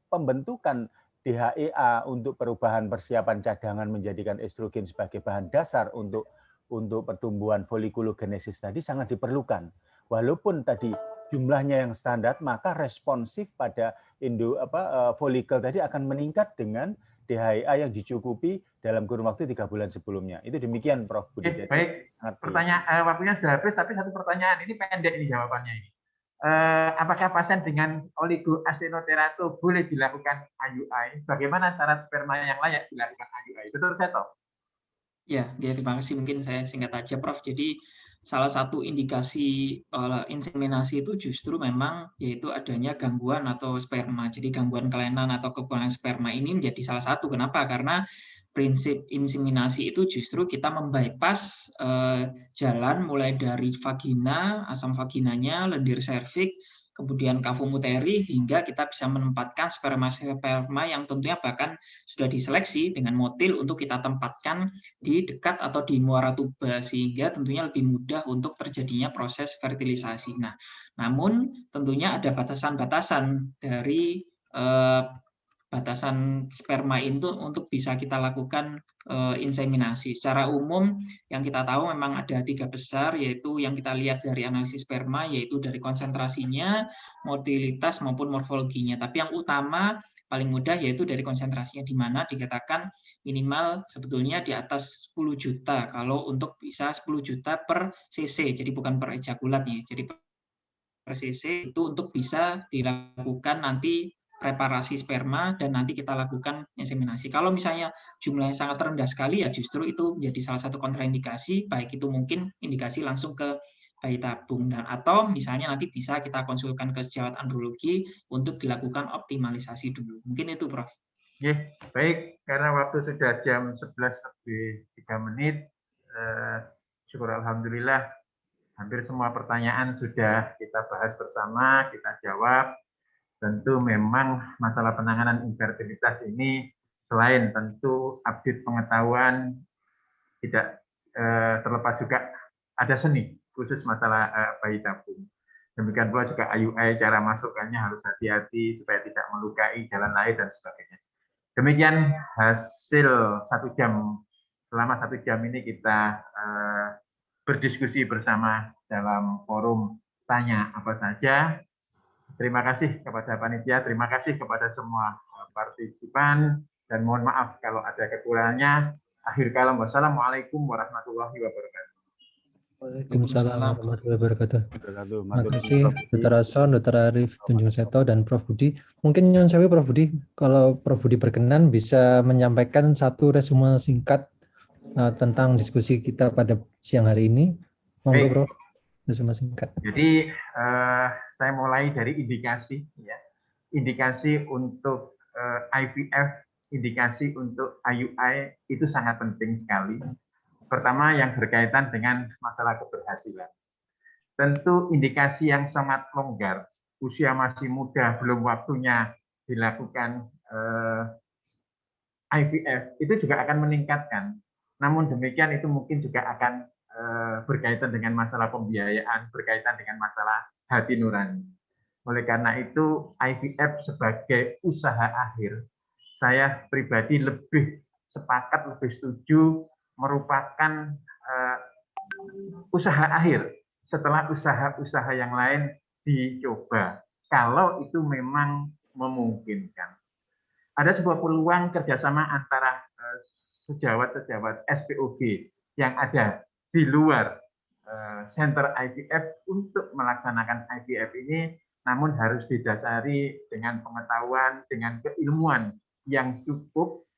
Pembentukan DHEA untuk perubahan persiapan cadangan menjadikan estrogen sebagai bahan dasar untuk pertumbuhan folikulogenesis tadi sangat diperlukan. Walaupun tadi jumlahnya yang standar, maka responsif pada folikel tadi akan meningkat dengan DHIA yang dicukupi dalam kurun waktu 3 bulan sebelumnya. Itu demikian Prof. Budi. Oke, baik. Pertanyaan waktunya sudah habis, tapi satu pertanyaan ini pendek ini jawabannya ini. Apakah pasien dengan oligoastenoterato boleh dilakukan IUI? Bagaimana syarat sperma yang layak dilakukan IUI? Dr. Seto. Ya, terima kasih. Mungkin saya singkat aja, Prof. Jadi salah satu indikasi inseminasi itu justru memang yaitu adanya gangguan atau sperma. Jadi gangguan kelainan atau kekurangan sperma ini menjadi salah satu. Kenapa? Karena prinsip inseminasi itu justru kita membypass jalan mulai dari vagina, asam vaginanya, lendir serviks, kemudian cavum uteri, hingga kita bisa menempatkan sperma-sperma yang tentunya bahkan sudah diseleksi dengan motil untuk kita tempatkan di dekat atau di muara tuba, sehingga tentunya lebih mudah untuk terjadinya proses fertilisasi. Nah, namun tentunya ada batasan-batasan dari batasan sperma itu untuk bisa kita lakukan inseminasi. Secara umum yang kita tahu memang ada 3 besar, yaitu yang kita lihat dari analisis sperma, yaitu dari konsentrasinya, motilitas maupun morfologinya. Tapi yang utama paling mudah yaitu dari konsentrasinya, di mana dikatakan minimal sebetulnya di atas 10 juta kalau untuk bisa 10 juta per cc, jadi bukan per ejakulat ya. Jadi per cc itu untuk bisa dilakukan nanti preparasi sperma dan nanti kita lakukan inseminasi. Kalau misalnya jumlahnya sangat rendah sekali, ya justru itu menjadi salah satu kontraindikasi, baik itu mungkin indikasi langsung ke bayi tabung, dan atau misalnya nanti bisa kita konsulkan ke sejawat andrologi untuk dilakukan optimalisasi dulu. Mungkin itu, Prof. Ya, baik. Karena waktu sudah jam 11:03, syukur alhamdulillah hampir semua pertanyaan sudah kita bahas bersama, kita jawab. Tentu memang masalah penanganan infertilitas ini selain tentu update pengetahuan, tidak terlepas juga ada seni khusus masalah bayi tabung. Demikian pula juga IUI, cara masukkannya harus hati-hati supaya tidak melukai jalan lahir dan sebagainya. Demikian hasil 1 jam. Selama 1 jam ini kita berdiskusi bersama dalam forum tanya apa saja. Terima kasih kepada panitia, terima kasih kepada semua partisipan, dan mohon maaf kalau ada kekurangannya. Akhir kalam, wassalamualaikum warahmatullahi wabarakatuh. Waalaikumsalam warahmatullahi wabarakatuh. Terima Terima kasih Dr. Ason, Dr. Arif Tunjung Seto, dan Prof. Budi. Mungkin Nyon Sewu, Prof. Budi, kalau Prof. Budi berkenan bisa menyampaikan satu resume singkat tentang diskusi kita pada siang hari ini. Monggo, Prof. Resume singkat. Jadi saya mulai dari indikasi, ya. Indikasi untuk IVF, indikasi untuk IUI itu sangat penting sekali. Pertama yang berkaitan dengan masalah keberhasilan. Tentu indikasi yang sangat longgar, usia masih muda, belum waktunya dilakukan IVF, itu juga akan meningkatkan. Namun demikian itu mungkin juga akan berkaitan dengan masalah pembiayaan, berkaitan dengan masalah hati nurani. Oleh karena itu, IVF sebagai usaha akhir, saya pribadi lebih sepakat, lebih setuju, merupakan usaha akhir setelah usaha-usaha yang lain dicoba, kalau itu memang memungkinkan. Ada sebuah peluang kerjasama antara sejawat-sejawat SPOG yang ada di luar center IVF untuk melaksanakan IVF ini, namun harus didasari dengan pengetahuan, dengan keilmuan yang cukup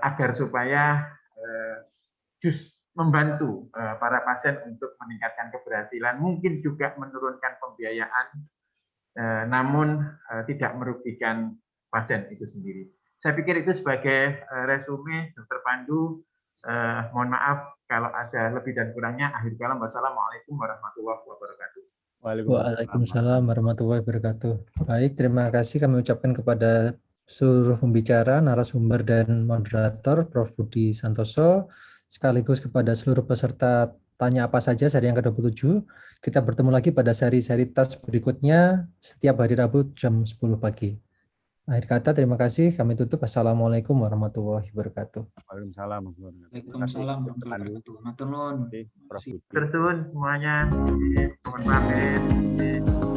agar supaya membantu para pasien untuk meningkatkan keberhasilan, mungkin juga menurunkan pembiayaan, namun tidak merugikan pasien itu sendiri. Saya pikir itu sebagai resume, Dr. Pandu. Mohon maaf kalau ada lebih dan kurangnya. Akhir kalam, wassalamualaikum warahmatullahi wabarakatuh. Waalaikumsalam warahmatullahi wabarakatuh. Baik, terima kasih kami ucapkan kepada seluruh pembicara, narasumber, dan moderator, Prof. Budi Santoso, sekaligus kepada seluruh peserta tanya apa saja seri yang ke-27. Kita bertemu lagi pada seri-seri tas berikutnya setiap hari Rabu jam 10 pagi. Akhir kata, terima kasih. Kami tutup. Assalamualaikum warahmatullahi wabarakatuh. Waalaikumsalam. Waalaikumsalam warahmatullahi wabarakatuh. Matur nuwun. Terus semuanya. Mohon maaf.